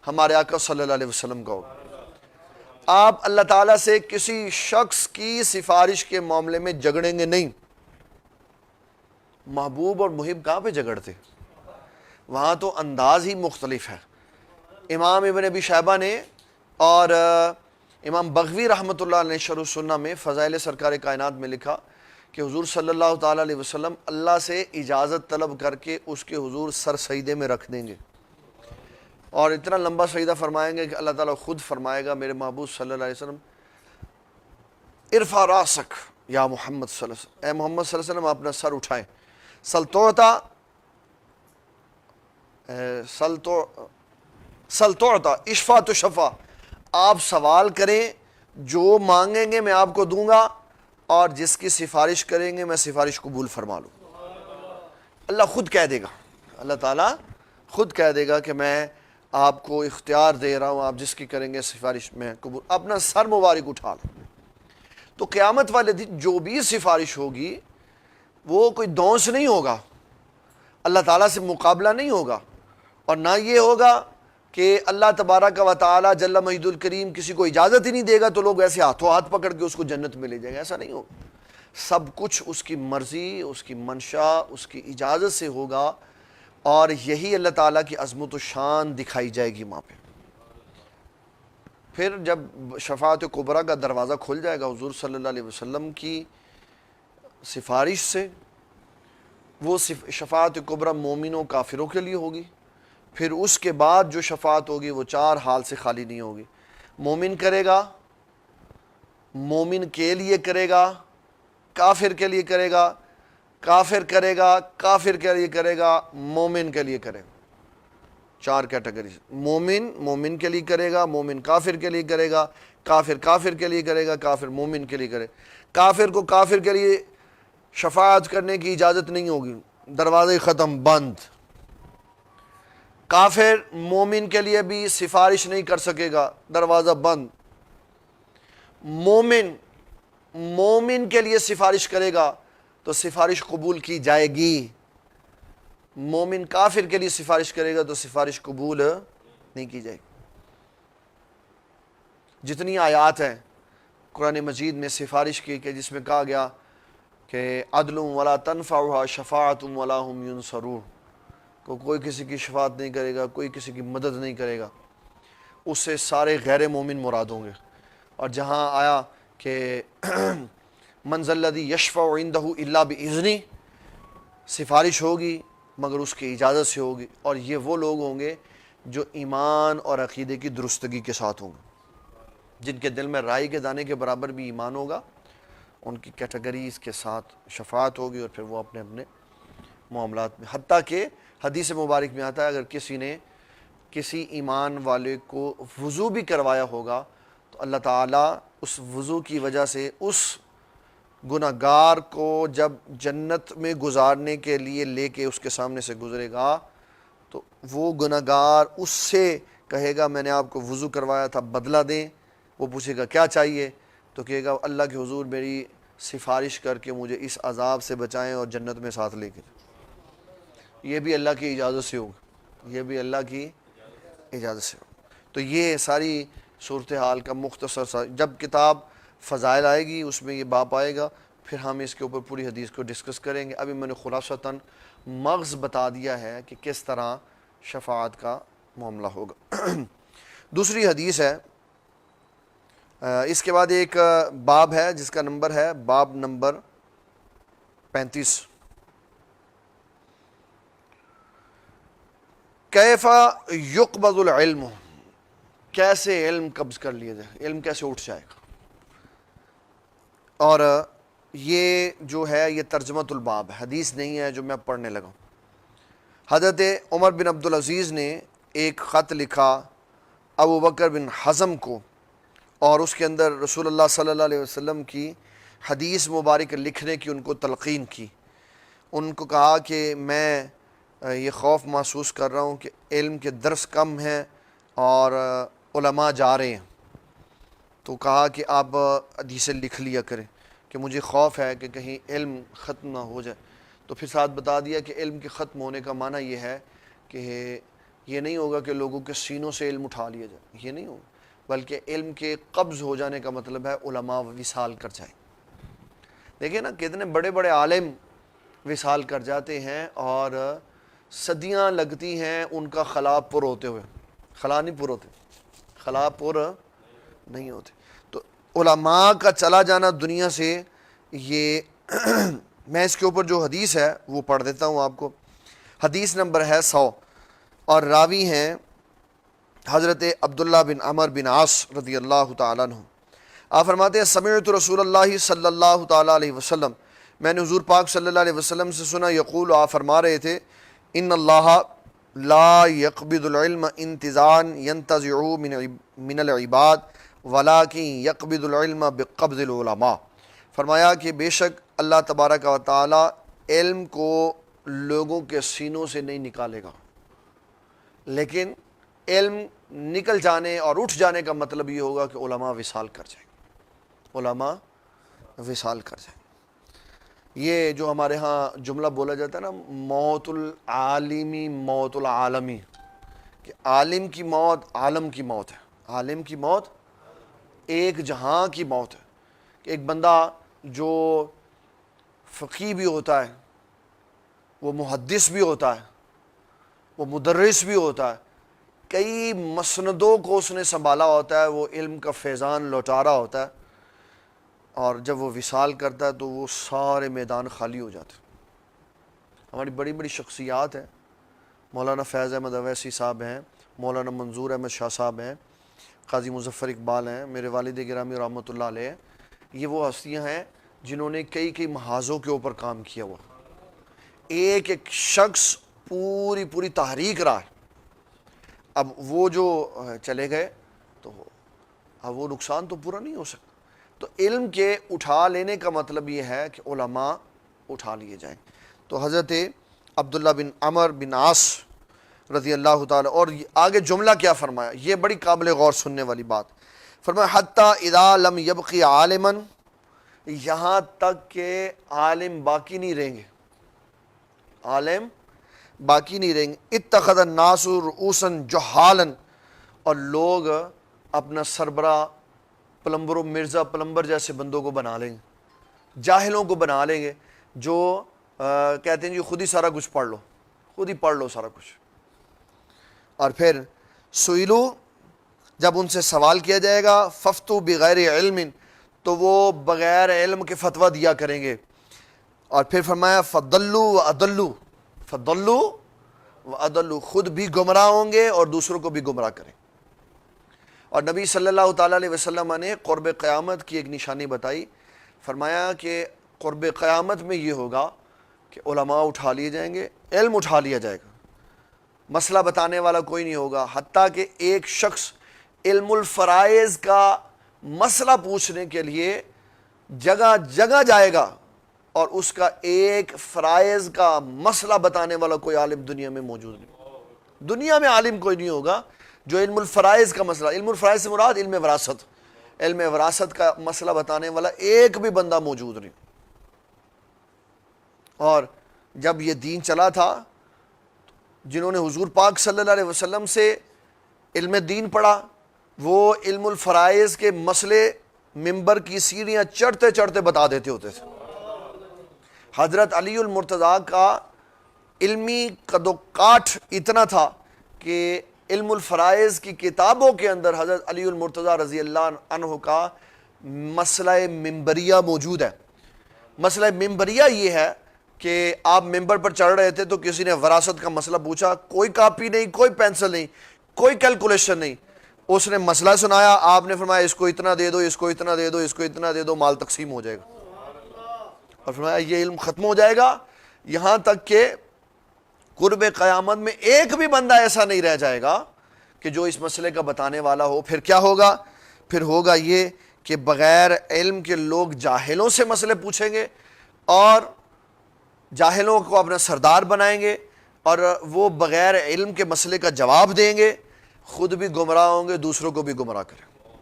ہمارے آقا صلی اللہ علیہ وسلم کا ہوگا. آپ اللہ تعالیٰ سے کسی شخص کی سفارش کے معاملے میں جھگڑیں گے نہیں. محبوب اور محب کہاں پہ جھگڑتے؟ وہاں تو انداز ہی مختلف ہے. امام ابن ابی شیبہ نے اور امام بغوی رحمۃ اللہ علیہ شرح السنہ میں فضائل سرکار کائنات میں لکھا کہ حضور صلی اللہ تعالیٰ علیہ وسلم اللہ سے اجازت طلب کر کے اس کے حضور سر سجدے میں رکھ دیں گے، اور اتنا لمبا سجدہ فرمائیں گے کہ اللہ تعالیٰ خود فرمائے گا میرے محبوب صلی اللہ علیہ وسلم ارفع راسک یا محمد صلی اللہ علیہ وسلم، اے محمد صلی اللہ علیہ وسلم اپنا سر اٹھائیں. سلطوعتا اشفا تو شفا، آپ سوال کریں، جو مانگیں گے میں آپ کو دوں گا، اور جس کی سفارش کریں گے میں سفارش قبول فرما لوں. اللہ خود کہہ دے گا، اللہ تعالیٰ خود کہہ دے گا کہ میں آپ کو اختیار دے رہا ہوں، آپ جس کی کریں گے سفارش میں قبول. اپنا سر مبارک اٹھا لو. تو قیامت والے دن جو بھی سفارش ہوگی وہ کوئی دونس نہیں ہوگا، اللہ تعالیٰ سے مقابلہ نہیں ہوگا، اور نہ یہ ہوگا کہ اللہ تبارک و تعالیٰ جل مجید الکریم کسی کو اجازت ہی نہیں دے گا تو لوگ ایسے ہاتھوں ہاتھ پکڑ کے اس کو جنت میں لے جائیں گے. ایسا نہیں ہوگا. سب کچھ اس کی مرضی، اس کی منشا، اس کی اجازت سے ہوگا، اور یہی اللہ تعالیٰ کی عظمت و شان دکھائی جائے گی وہاں پہ. پھر جب شفاعت کبریٰ کا دروازہ کھل جائے گا حضور صلی اللہ علیہ وسلم کی سفارش سے، وہ شفاعت کبریٰ مومنوں کافروں کے لیے ہوگی. پھر اس کے بعد جو شفاعت ہوگی وہ چار حال سے خالی نہیں ہوگی. مومن کرے گا، مومن کے لیے کرے گا، کافر کے لیے کرے گا، کافر کرے گا، کافر کے لیے کرے گا، مومن کے لیے کرے گا. چار کیٹیگریز. مومن مومن کے لیے کرے گا، مومن کافر کے لیے کرے گا، کافر کافر کے لیے کرے گا، کافر مومن کے لیے کرے گا. کافر کو کافر کے لیے شفاعت کرنے کی اجازت نہیں ہوگی، دروازے ختم، بند. کافر مومن کے لیے بھی سفارش نہیں کر سکے گا، دروازہ بند. مومن کے لیے سفارش کرے گا تو سفارش قبول کی جائے گی. مومن کافر کے لیے سفارش کرے گا تو سفارش قبول نہیں کی جائے گی. جتنی آیات ہیں قرآن مجید میں سفارش کی کہ جس میں کہا گیا کہ عدل ولا تنفعها شفاعت ولا هم ينصرون، کوئی کسی کی شفاعت نہیں کرے گا، کوئی کسی کی مدد نہیں کرے گا، اس سے سارے غیر مومن مراد ہوں گے. اور جہاں آیا کہ من ذا الذی یشفع عنده الا باذنہ، سفارش ہوگی مگر اس کی اجازت سے ہوگی. اور یہ وہ لوگ ہوں گے جو ایمان اور عقیدے کی درستگی کے ساتھ ہوں گے، جن کے دل میں رائی کے دانے کے برابر بھی ایمان ہوگا. ان کی کیٹیگریز کے ساتھ شفاعت ہوگی، اور پھر وہ اپنے اپنے معاملات میں، حتیٰ کہ حدیث مبارک میں آتا ہے اگر کسی نے کسی ایمان والے کو وضو بھی کروایا ہوگا تو اللہ تعالیٰ اس وضو کی وجہ سے اس گناہگار کو جب جنت میں گزارنے کے لیے لے کے اس کے سامنے سے گزرے گا تو وہ گناہگار اس سے کہے گا میں نے آپ کو وضو کروایا تھا، بدلہ دیں. وہ پوچھے گا کیا چاہیے، تو کہے گا اللہ کے حضور میری سفارش کر کے مجھے اس عذاب سے بچائیں اور جنت میں ساتھ لے کے. یہ بھی اللہ کی اجازت سے ہوگا، یہ بھی اللہ کی اجازت سے ہوگا. تو یہ ساری صورتحال کا مختصر سا، جب کتاب فضائل آئے گی اس میں یہ باپ آئے گا، پھر ہم اس کے اوپر پوری حدیث کو ڈسکس کریں گے۔ ابھی میں نے خلاصتاً مغز بتا دیا ہے کہ کس طرح شفاعت کا معاملہ ہوگا۔ دوسری حدیث ہے، اس کے بعد ایک باب ہے جس کا نمبر ہے باب نمبر 35۔ کیف یقبض العلم، کیسے علم قبض کر لیا جائے، علم کیسے اٹھ جائے گا۔ اور یہ جو ہے یہ ترجمۃ الباب ہے، حدیث نہیں ہے جو میں پڑھنے لگا ہوں۔ حضرت عمر بن عبدالعزیز نے ایک خط لکھا ابو بکر بن حزم کو، اور اس کے اندر رسول اللہ صلی اللہ علیہ وسلم کی حدیث مبارک لکھنے کی ان کو تلقین کی۔ ان کو کہا کہ میں یہ خوف محسوس کر رہا ہوں کہ علم کے درس کم ہیں اور علماء جا رہے ہیں، تو کہا کہ آپ حدیثیں لکھ لیا کریں کہ مجھے خوف ہے کہ کہیں علم ختم نہ ہو جائے۔ تو پھر ساتھ بتا دیا کہ علم کے ختم ہونے کا معنی یہ ہے کہ یہ نہیں ہوگا کہ لوگوں کے سینوں سے علم اٹھا لیا جائے، یہ نہیں ہوگا، بلکہ علم کے قبض ہو جانے کا مطلب ہے علماء وصال کر جائیں۔ دیکھیں نا کتنے بڑے بڑے عالم وصال کر جاتے ہیں اور صدیاں لگتی ہیں ان کا خلا پر ہوتے ہوئے، خلا نہیں پر ہوتے، خلا پر نہیں ہوتے۔ تو علماء کا چلا جانا دنیا سے، یہ میں اس کے اوپر جو حدیث ہے وہ پڑھ دیتا ہوں آپ کو۔ حدیث نمبر ہے 100 اور راوی ہیں حضرت عبداللہ بن عمر بن عاص رضی اللہ تعالیٰ عنہ۔ آپ فرماتے ہیں سمعت رسول اللہ صلی اللہ تعالیٰ علیہ وسلم، میں نے حضور پاک صلی اللہ علیہ وسلم سے سنا، یقول، آپ فرما رہے تھے، ان اللہ لا يقبض العلم انتزاعا ينتزعه من العباد ولكن يقبض العلم بقبض العلماء۔ فرمایا کہ بے شک اللہ تبارک و تعالی علم کو لوگوں کے سینوں سے نہیں نکالے گا، لیکن علم نکل جانے اور اٹھ جانے کا مطلب یہ ہوگا کہ علماء وصال کر جائیں، علماء وصال کر جائیں۔ یہ جو ہمارے ہاں جملہ بولا جاتا ہے نا، موت العالمی موت العالمی، کہ عالم کی موت عالم کی موت ہے، عالم کی موت ایک جہاں کی موت ہے، کہ ایک بندہ جو فقیہ بھی ہوتا ہے، وہ محدث بھی ہوتا ہے، وہ مدرس بھی ہوتا ہے، کئی مسندوں کو اس نے سنبھالا ہوتا ہے، وہ علم کا فیضان لوٹا رہا ہوتا ہے، اور جب وہ وصال کرتا ہے تو وہ سارے میدان خالی ہو جاتے ہیں۔ ہماری بڑی بڑی شخصیات ہیں، مولانا فیض احمد اویسی صاحب ہیں، مولانا منظور احمد شاہ صاحب ہیں، قاضی مظفر اقبال ہیں، میرے والد گرامی رحمۃ اللہ علیہ، یہ وہ ہستیاں ہیں جنہوں نے کئی محاذوں کے اوپر کام کیا ہوا۔ ایک ایک شخص پوری تحریک رہا ہے۔ اب وہ جو چلے گئے تو اب وہ نقصان تو پورا نہیں ہو سکتا۔ تو علم کے اٹھا لینے کا مطلب یہ ہے کہ علماء اٹھا لیے جائیں۔ تو حضرت عبداللہ بن عمر بن عاص رضی اللہ تعالیٰ، اور آگے جملہ کیا فرمایا، یہ بڑی قابل غور سننے والی بات۔ فرمایا حتیٰ اذا لم یبقی عالما، یہاں تک کہ عالم باقی نہیں رہیں گے، عالم باقی نہیں رہیں گے، اتخذ الناس رؤوسا جہالا، اور لوگ اپنا سربراہ پلمبر و مرزا پلمبر جیسے بندوں کو بنا لیں گے، جاہلوں کو بنا لیں گے، جو کہتے ہیں جی خود ہی سارا کچھ پڑھ لو، خود ہی پڑھ لو سارا کچھ۔ اور پھر سئلو، جب ان سے سوال کیا جائے گا، ففتو بغیر علم، تو وہ بغیر علم کے فتویٰ دیا کریں گے۔ اور پھر فرمایا فضلوا واضلوا، فضلوا واضلوا، خود بھی گمراہ ہوں گے اور دوسروں کو بھی گمراہ کریں۔ اور نبی صلی اللہ تعالیٰ علیہ وسلم نے قرب قیامت کی ایک نشانی بتائی، فرمایا کہ قرب قیامت میں یہ ہوگا کہ علماء اٹھا لیے جائیں گے، علم اٹھا لیا جائے گا، مسئلہ بتانے والا کوئی نہیں ہوگا، حتیٰ کہ ایک شخص علم الفرائض کا مسئلہ پوچھنے کے لیے جگہ جگہ جائے گا، اور اس کا ایک فرائض کا مسئلہ بتانے والا کوئی عالم دنیا میں موجود نہیں۔ دنیا میں عالم کوئی نہیں ہوگا جو علم الفرائض کا مسئلہ، علم الفرائض سے مراد علم وراثت، علم وراثت کا مسئلہ بتانے والا ایک بھی بندہ موجود نہیں۔ اور جب یہ دین چلا تھا، جنہوں نے حضور پاک صلی اللہ علیہ وسلم سے علم دین پڑھا، وہ علم الفرائض کے مسئلے ممبر کی سیڑھیاں چڑھتے چڑھتے بتا دیتے ہوتے تھے۔ حضرت علی المرتضیٰ کا علمی قد و کاٹ اتنا تھا کہ علم الفرائض کی کتابوں کے اندر حضرت علی المرتضیٰ رضی اللہ عنہ کا مسئلہ ممبریہ موجود ہے۔ مسئلہ ممبریہ یہ ہے کہ آپ ممبر پر چڑھ رہے تھے تو کسی نے وراثت کا مسئلہ پوچھا، کوئی کاپی نہیں، کوئی پینسل نہیں، کوئی کیلکولیشن نہیں، اس نے مسئلہ سنایا، آپ نے فرمایا اس کو اتنا دے دو، اس کو اتنا دے دو، اس کو اتنا دے دو، مال تقسیم ہو جائے گا، اور فرمایا یہ علم ختم ہو جائے گا، یہاں تک کہ قرب قیامت میں ایک بھی بندہ ایسا نہیں رہ جائے گا کہ جو اس مسئلے کا بتانے والا ہو۔ پھر کیا ہوگا؟ پھر ہوگا یہ کہ بغیر علم کے لوگ جاہلوں سے مسئلے پوچھیں گے اور جاہلوں کو اپنا سردار بنائیں گے، اور وہ بغیر علم کے مسئلے کا جواب دیں گے، خود بھی گمراہ ہوں گے، دوسروں کو بھی گمراہ کریں گے۔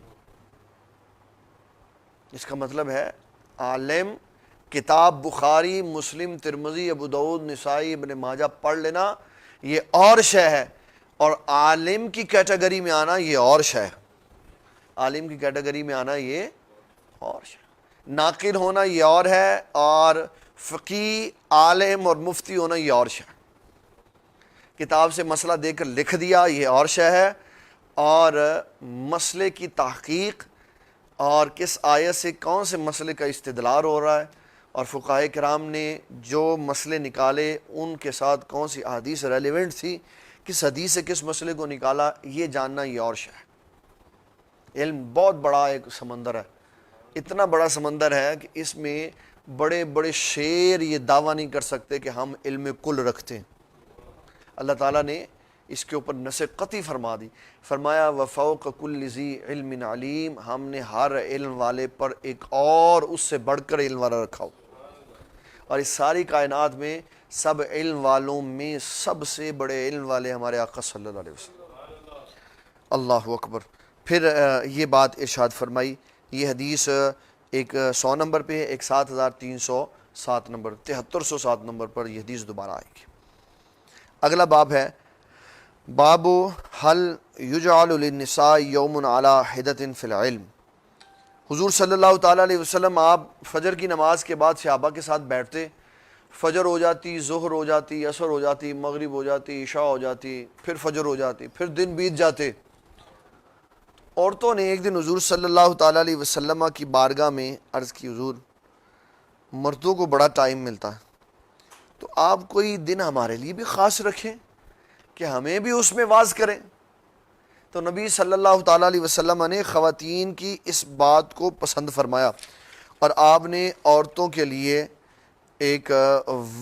اس کا مطلب ہے عالم کتاب بخاری، مسلم، ترمذی، ابو داؤد، نسائی، ابن ماجہ پڑھ لینا یہ اور شے ہے، اور عالم کی کیٹیگری میں آنا یہ اور شے ہے۔ عالم کی کیٹیگری میں آنا یہ اور شے، ناقل ہونا یہ اور ہے، اور فقی، عالم اور مفتی ہونا یہ اور شے ہے۔ کتاب سے مسئلہ دے کر لکھ دیا یہ اور شے ہے، اور مسئلے کی تحقیق اور کس آیت سے کون سے مسئلے کا استدلال ہو رہا ہے، اور فقہاء کرام نے جو مسئلے نکالے ان کے ساتھ کون سی احادیث ریلیونٹ تھی، کس حدیث سے کس مسئلے کو نکالا، یہ جاننا یہ اور شے ہے۔ علم بہت بڑا ایک سمندر ہے، اتنا بڑا سمندر ہے کہ اس میں بڑے بڑے شیر یہ دعویٰ نہیں کر سکتے کہ ہم علم کل رکھتے ہیں۔ اللہ تعالیٰ نے اس کے اوپر نص قطعی فرما دی، فرمایا وَفَوْقَ كُلِّ ذِي عِلْمٍ عَلِيمٍ، ہم نے ہر علم والے پر ایک اور اس سے بڑھ کر علم والا رکھا ہو، اور اس ساری کائنات میں سب علم والوں میں سب سے بڑے علم والے ہمارے آقا صلی اللہ علیہ وسلم۔ اللہ اکبر۔ پھر یہ بات ارشاد فرمائی، یہ حدیث ایک 100 نمبر پہ ہے، ایک 7307 نمبر، 7307 نمبر پر یہ حدیث دوبارہ آئے گی۔ اگلا باب ہے باب حل یجعل للنساء یوم علی حدۃ فی العلم۔ حضور صلی اللہ تعالیٰ علیہ وسلم آپ فجر کی نماز کے بعد صحابہ کے ساتھ بیٹھتے، فجر ہو جاتی، ظہر ہو جاتی، عصر ہو جاتی، مغرب ہو جاتی، عشاء ہو جاتی، پھر فجر ہو جاتی، پھر دن بیت جاتے۔ عورتوں نے ایک دن حضور صلی اللہ تعالیٰ علیہ وسلم کی بارگاہ میں عرض کی، حضور مردوں کو بڑا ٹائم ملتا ہے، تو آپ کوئی دن ہمارے لیے بھی خاص رکھیں کہ ہمیں بھی اس میں واز کریں۔ تو نبی صلی اللہ تعالیٰ علیہ وسلم نے خواتین کی اس بات کو پسند فرمایا، اور آپ نے عورتوں کے لیے ایک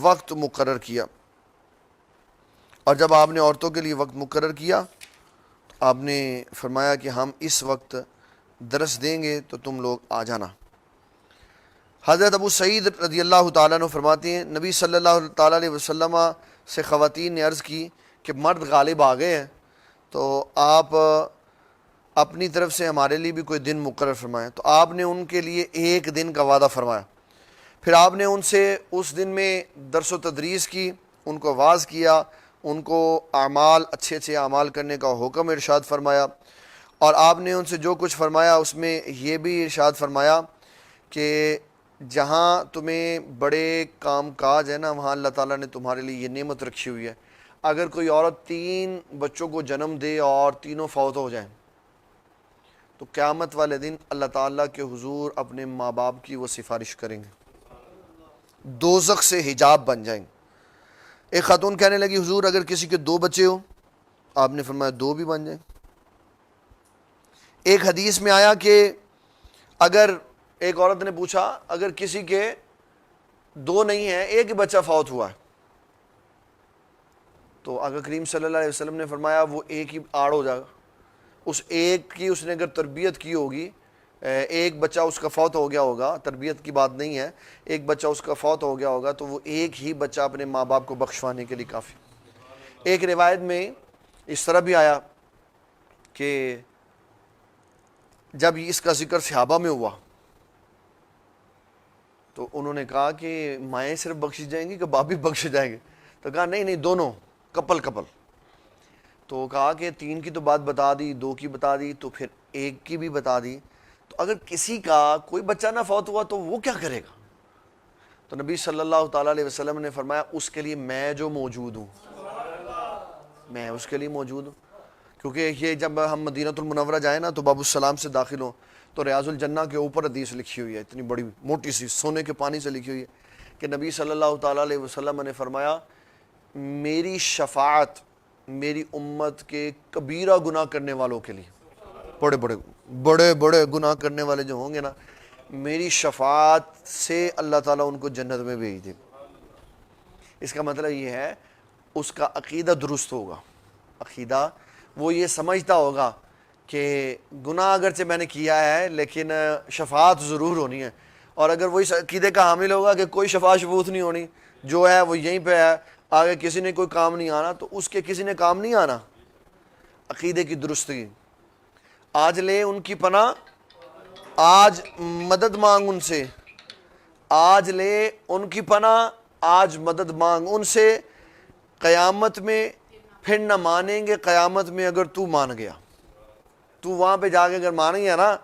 وقت مقرر کیا، اور جب آپ نے عورتوں کے لیے وقت مقرر کیا تو آپ نے فرمایا کہ ہم اس وقت درس دیں گے تو تم لوگ آ جانا۔ حضرت ابو سعید رضی اللہ تعالیٰ عنہ فرماتے ہیں نبی صلی اللہ تعالیٰ علیہ وسلم سے خواتین نے عرض کی کہ مرد غالب آ گئے ہیں، تو آپ اپنی طرف سے ہمارے لیے بھی کوئی دن مقرر فرمائیں۔ تو آپ نے ان کے لیے ایک دن کا وعدہ فرمایا، پھر آپ نے ان سے اس دن میں درس و تدریس کی، ان کو واعظ کیا، ان کو اعمال، اچھے اچھے اعمال کرنے کا حکم ارشاد فرمایا، اور آپ نے ان سے جو کچھ فرمایا اس میں یہ بھی ارشاد فرمایا کہ جہاں تمہیں بڑے کام کاج ہے نا، وہاں اللہ تعالیٰ نے تمہارے لیے یہ نعمت رکھی ہوئی ہے۔ اگر کوئی عورت 3 بچوں کو جنم دے اور تینوں فوت ہو جائیں تو قیامت والے دن اللہ تعالیٰ کے حضور اپنے ماں باپ کی وہ سفارش کریں گے، دوزخ سے حجاب بن جائیں گے۔ ایک خاتون کہنے لگی حضور اگر کسی کے 2 بچے ہو، آپ نے فرمایا 2 بھی بن جائیں۔ ایک حدیث میں آیا کہ اگر ایک عورت نے پوچھا اگر کسی کے 2 نہیں ہیں، ایک ہی بچہ فوت ہوا ہے، تو آقا کریم صلی اللہ علیہ وسلم نے فرمایا وہ ایک ہی آڑ ہو جائے گا، اس ایک کی اس نے اگر تربیت کی ہوگی، ایک بچہ اس کا فوت ہو گیا ہوگا، تربیت کی بات نہیں ہے، ایک بچہ اس کا فوت ہو گیا ہوگا تو وہ ایک ہی بچہ اپنے ماں باپ کو بخشوانے کے لیے کافی۔ ایک روایت میں اس طرح بھی آیا کہ جب اس کا ذکر صحابہ میں ہوا تو انہوں نے کہا کہ مائیں صرف بخشی جائیں گی کہ باپ بھی بخشے جائیں گے؟ تو کہا نہیں دونوں، کپل۔ تو کہا کہ 3 کی تو بات بتا دی، 2 کی بتا دی، تو پھر ایک کی بھی بتا دی. تو اگر کسی کا کوئی بچہ نہ فوت ہوا تو وہ کیا کرے گا؟ تو نبی صلی اللہ تعالیٰ علیہ وسلم نے فرمایا اس کے لیے میں جو موجود ہوں، میں اس کے لیے موجود ہوں. کیونکہ یہ جب ہم مدینہ المنورہ جائیں نا تو باب السلام سے داخل ہوں تو ریاض الجنہ کے اوپر حدیث لکھی ہوئی ہے، اتنی بڑی موٹی سی سونے کے پانی سے لکھی ہوئی ہے کہ نبی صلی اللہ تعالیٰ علیہ وسلم نے فرمایا میری شفاعت میری امت کے کبیرہ گناہ کرنے والوں کے لیے، بڑے بڑے گناہ کرنے والے جو ہوں گے نا، میری شفاعت سے اللہ تعالیٰ ان کو جنت میں بھیج دے. اس کا مطلب یہ ہے اس کا عقیدہ درست ہوگا، عقیدہ وہ یہ سمجھتا ہوگا کہ گناہ اگرچہ میں نے کیا ہے لیکن شفاعت ضرور ہونی ہے. اور اگر وہ اس عقیدے کا حامل ہوگا کہ کوئی شفاعت شفوت نہیں ہونی، جو ہے وہ یہیں پہ ہے، آگے کسی نے کوئی کام نہیں آنا، تو اس کے کسی نے کام نہیں آنا. عقیدے کی درستگی. آج لے ان کی پناہ، آج مدد مانگ ان سے، آج لے ان کی پناہ، آج مدد مانگ ان سے. قیامت میں پھر نہ مانیں گے، قیامت میں اگر تو مان گیا، تو وہاں پہ جا کے اگر مان گیا نا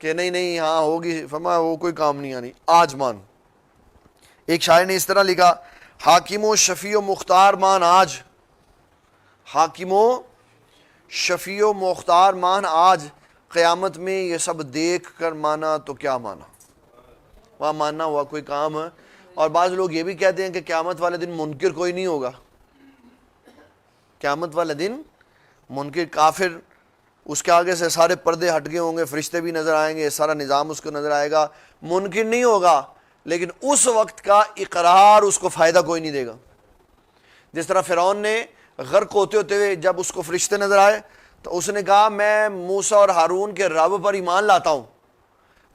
کہ نہیں ہاں ہوگی، فرمایا وہ کوئی کام نہیں آنی، آج مان. ایک شاعر نے اس طرح لکھا حاکم و شفیع و مختار مان آج، حاکم و شفیع و مختار مان آج، قیامت میں یہ سب دیکھ کر مانا تو کیا مانا. وہاں ماننا ہوا کوئی کام ہے. اور بعض لوگ یہ بھی کہتے ہیں کہ قیامت والے دن منکر کوئی نہیں ہوگا، قیامت والے دن منکر کافر اس کے آگے سے سارے پردے ہٹ گئے ہوں گے، فرشتے بھی نظر آئیں گے، سارا نظام اس کو نظر آئے گا، منکر نہیں ہوگا. لیکن اس وقت کا اقرار اس کو فائدہ کوئی نہیں دے گا. جس طرح فرعون نے غرق ہوتے ہوئے جب اس کو فرشتے نظر آئے تو اس نے کہا میں موسیٰ اور ہارون کے رب پر ایمان لاتا ہوں.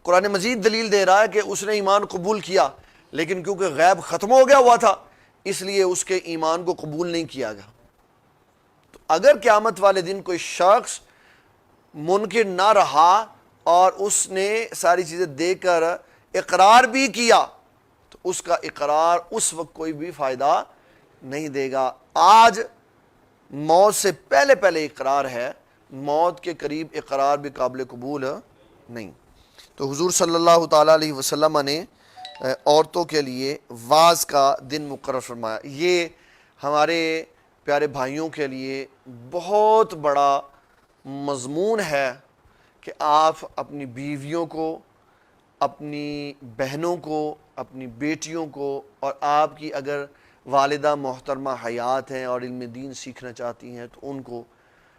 قرآن مجید دلیل دے رہا ہے کہ اس نے ایمان قبول کیا، لیکن کیونکہ غیب ختم ہو گیا ہوا تھا اس لیے اس کے ایمان کو قبول نہیں کیا گیا. تو اگر قیامت والے دن کوئی شخص منکر نہ رہا اور اس نے ساری چیزیں دیکھ کر اقرار بھی کیا تو اس کا اقرار اس وقت کوئی بھی فائدہ نہیں دے گا. آج موت سے پہلے اقرار ہے، موت کے قریب اقرار بھی قابل قبول نہیں. تو حضور صلی اللہ تعالیٰ علیہ وسلم نے عورتوں کے لیے واعظ کا دن مقرر فرمایا. یہ ہمارے پیارے بھائیوں کے لیے بہت بڑا مضمون ہے کہ آپ اپنی بیویوں کو، اپنی بہنوں کو، اپنی بیٹیوں کو، اور آپ کی اگر والدہ محترمہ حیات ہیں اور علم دین سیکھنا چاہتی ہیں تو ان کو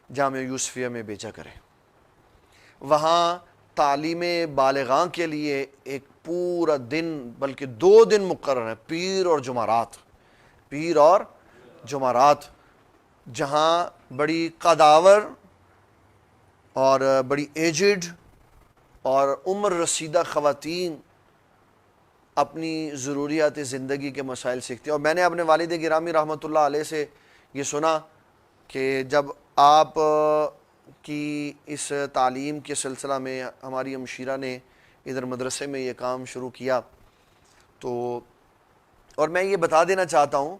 جامعہ یوسفیہ میں بھیجا کریں. وہاں تعلیم بالغاں کے لیے ایک پورا دن بلکہ 2 دن مقرر ہیں، پیر اور جمعرات، جہاں بڑی قداور اور بڑی ایجڈ اور عمر رسیدہ خواتین اپنی ضروریات زندگی کے مسائل سیکھتے ہیں. اور میں نے اپنے والد گرامی رحمۃ اللہ علیہ سے یہ سنا کہ جب آپ کی اس تعلیم کے سلسلہ میں ہماری ہمشیرہ نے ادھر مدرسے میں یہ کام شروع کیا، تو اور میں یہ بتا دینا چاہتا ہوں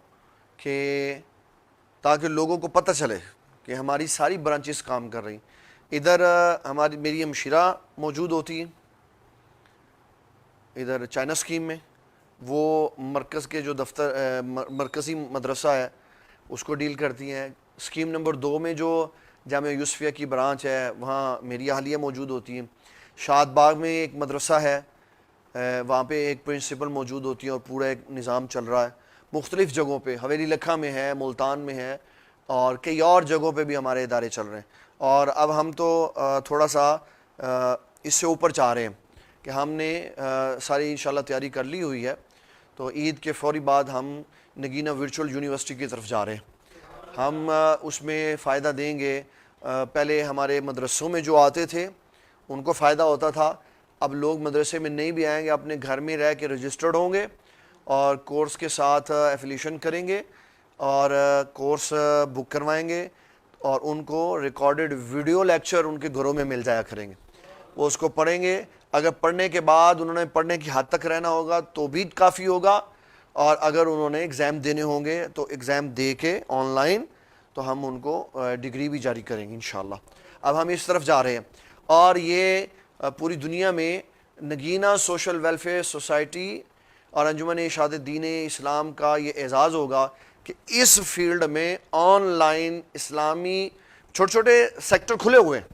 کہ تاکہ لوگوں کو پتہ چلے کہ ہماری ساری برانچز کام کر رہی. ادھر میری ہمشیرہ موجود ہوتی ہیں ادھر چائنا اسکیم میں، وہ مرکز کے جو دفتر مرکزی مدرسہ ہے اس کو ڈیل کرتی ہیں. اسکیم نمبر 2 میں جو جامعہ یوسفیہ کی برانچ ہے وہاں میری اہلیہ موجود ہوتی ہیں. شاد باغ میں ایک مدرسہ ہے، وہاں پہ ایک پرنسپل موجود ہوتی ہے اور پورا ایک نظام چل رہا ہے. مختلف جگہوں پہ حویلی لکھا میں ہے، ملتان میں ہے، اور کئی اور جگہوں پہ بھی ہمارے ادارے چل رہے ہیں. اور اب ہم تو تھوڑا سا اس سے اوپر چاہ رہے ہیں کہ ہم نے ساری انشاءاللہ تیاری کر لی ہوئی ہے. تو عید کے فوری بعد ہم نگینہ ورچوئل یونیورسٹی کی طرف جا رہے ہیں. ہم اس میں فائدہ دیں گے. پہلے ہمارے مدرسوں میں جو آتے تھے ان کو فائدہ ہوتا تھا، اب لوگ مدرسے میں نہیں بھی آئیں گے، اپنے گھر میں رہ کے رجسٹرڈ ہوں گے اور کورس کے ساتھ ایفیلیشن کریں گے اور کورس بک کروائیں گے، اور ان کو ریکارڈڈ ویڈیو لیکچر ان کے گھروں میں مل جایا کریں گے. وہ اس کو پڑھیں گے. اگر پڑھنے کے بعد انہوں نے پڑھنے کی حد تک رہنا ہوگا تو بھی کافی ہوگا، اور اگر انہوں نے ایگزام دینے ہوں گے تو ایگزام دے کے آن لائن تو ہم ان کو ڈگری بھی جاری کریں گے انشاءاللہ. اب ہم اس طرف جا رہے ہیں. اور یہ پوری دنیا میں نگینہ سوشل ویلفیئر سوسائٹی اور انجمن اشاعت دین اسلام کا یہ اعزاز ہوگا کہ اس فیلڈ میں آن لائن اسلامی چھوٹے چھوٹے سیکٹر کھلے ہوئے ہیں.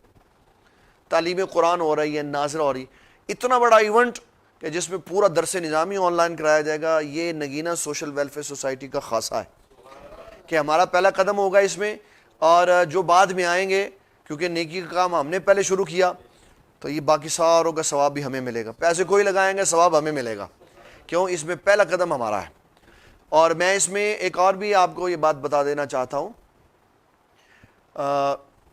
تعلیم قرآن ہو رہی ہے, ناظرہ ہو رہی, اتنا بڑا ایونٹ کہ جس میں پورا درس نظامی آن لائن کرایا جائے گا. یہ نگینہ سوشل ویلفیئر سوسائٹی کا خاصہ ہے کہ ہمارا پہلا قدم ہوگا اس میں, اور جو بعد میں آئیں گے کیونکہ نیکی کا کام ہم نے پہلے شروع کیا تو یہ باقی ساروں کا ثواب بھی ہمیں ملے گا. پیسے کوئی لگائیں گے, ثواب ہمیں ملے گا. کیوں؟ اس میں پہلا قدم ہمارا ہے. اور میں اس میں ایک اور بھی آپ کو یہ بات بتا دینا چاہتا ہوں.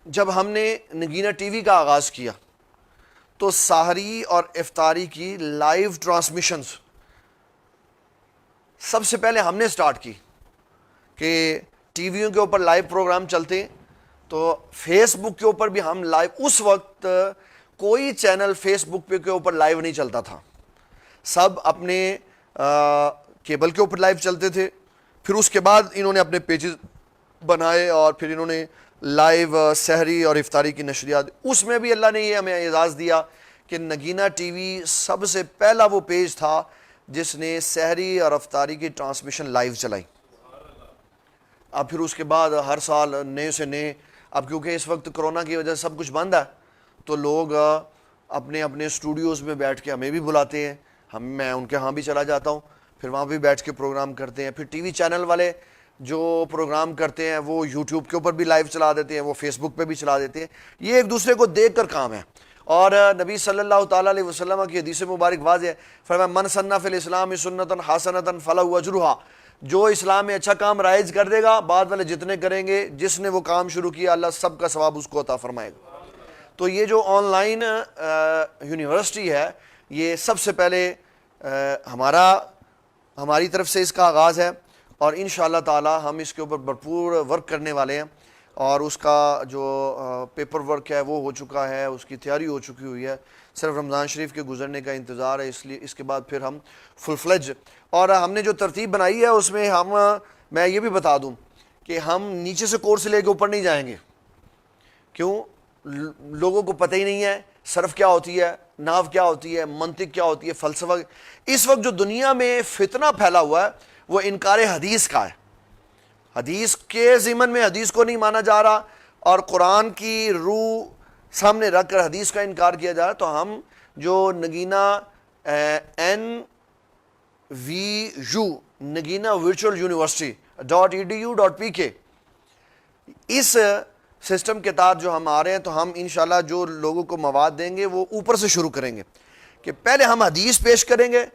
جب ہم نے نگینہ ٹی وی کا آغاز کیا تو سحری اور افطاری کی لائیو ٹرانسمیشنز سب سے پہلے ہم نے سٹارٹ کی کہ ٹی ویوں کے اوپر لائیو پروگرام چلتے, تو فیس بک کے اوپر بھی ہم لائیو. اس وقت کوئی چینل فیس بک پہ کے اوپر لائیو نہیں چلتا تھا, سب اپنے کیبل کے اوپر لائیو چلتے تھے. پھر اس کے بعد انہوں نے اپنے پیجز بنائے اور پھر انہوں نے لائیو سحری اور افطاری کی نشریات. اس میں بھی اللہ نے یہ ہمیں اعزاز دیا کہ نگینہ ٹی وی سب سے پہلا وہ پیج تھا جس نے سحری اور افطاری کی ٹرانسمیشن لائیو چلائی. اب پھر اس کے بعد ہر سال نئے سے نئے, اب کیونکہ اس وقت کرونا کی وجہ سے سب کچھ بند ہے تو لوگ اپنے اپنے اسٹوڈیوز میں بیٹھ کے ہمیں بھی بلاتے ہیں, میں ان کے ہاں بھی چلا جاتا ہوں, پھر وہاں بھی بیٹھ کے پروگرام کرتے ہیں. پھر ٹی وی چینل والے جو پروگرام کرتے ہیں وہ یوٹیوب کے اوپر بھی لائیو چلا دیتے ہیں, وہ فیس بک پہ بھی چلا دیتے ہیں. یہ ایک دوسرے کو دیکھ کر کام ہے. اور نبی صلی اللہ تعالیٰ علیہ وسلم کی حدیث مبارک واضح ہے, فرمایا من سنّ فی الاسلام سنۃ حسنۃ فلہ اجرھا, جو اسلام میں اچھا کام رائج کر دے گا بعد والے جتنے کریں گے, جس نے وہ کام شروع کیا اللہ سب کا ثواب اس کو عطا فرمائے گا. تو یہ جو آن لائن یونیورسٹی ہے یہ سب سے پہلے ہماری طرف سے اس کا آغاز ہے, اور انشاءاللہ تعالی ہم اس کے اوپر بھرپور ورک کرنے والے ہیں. اور اس کا جو پیپر ورک ہے وہ ہو چکا ہے, اس کی تیاری ہو چکی ہوئی ہے, صرف رمضان شریف کے گزرنے کا انتظار ہے. اس لیے اس کے بعد پھر ہم فل فلیج, اور ہم نے جو ترتیب بنائی ہے اس میں میں یہ بھی بتا دوں کہ ہم نیچے سے کورس لے کے اوپر نہیں جائیں گے. کیوں؟ لوگوں کو پتہ ہی نہیں ہے صرف کیا ہوتی ہے, نحو کیا ہوتی ہے, منطق کیا ہوتی ہے, فلسفہ. اس وقت جو دنیا میں فتنہ پھیلا ہوا ہے وہ انکار حدیث کا ہے. حدیث کے ضمن میں حدیث کو نہیں مانا جا رہا اور قرآن کی روح سامنے رکھ کر حدیث کا انکار کیا جا رہا. تو ہم جو Nageena NVU Nageena virtual university .edu.pk اس سسٹم کے تحت جو ہم آ رہے ہیں, تو ہم انشاءاللہ جو لوگوں کو مواد دیں گے وہ اوپر سے شروع کریں گے کہ پہلے ہم حدیث پیش کریں گے,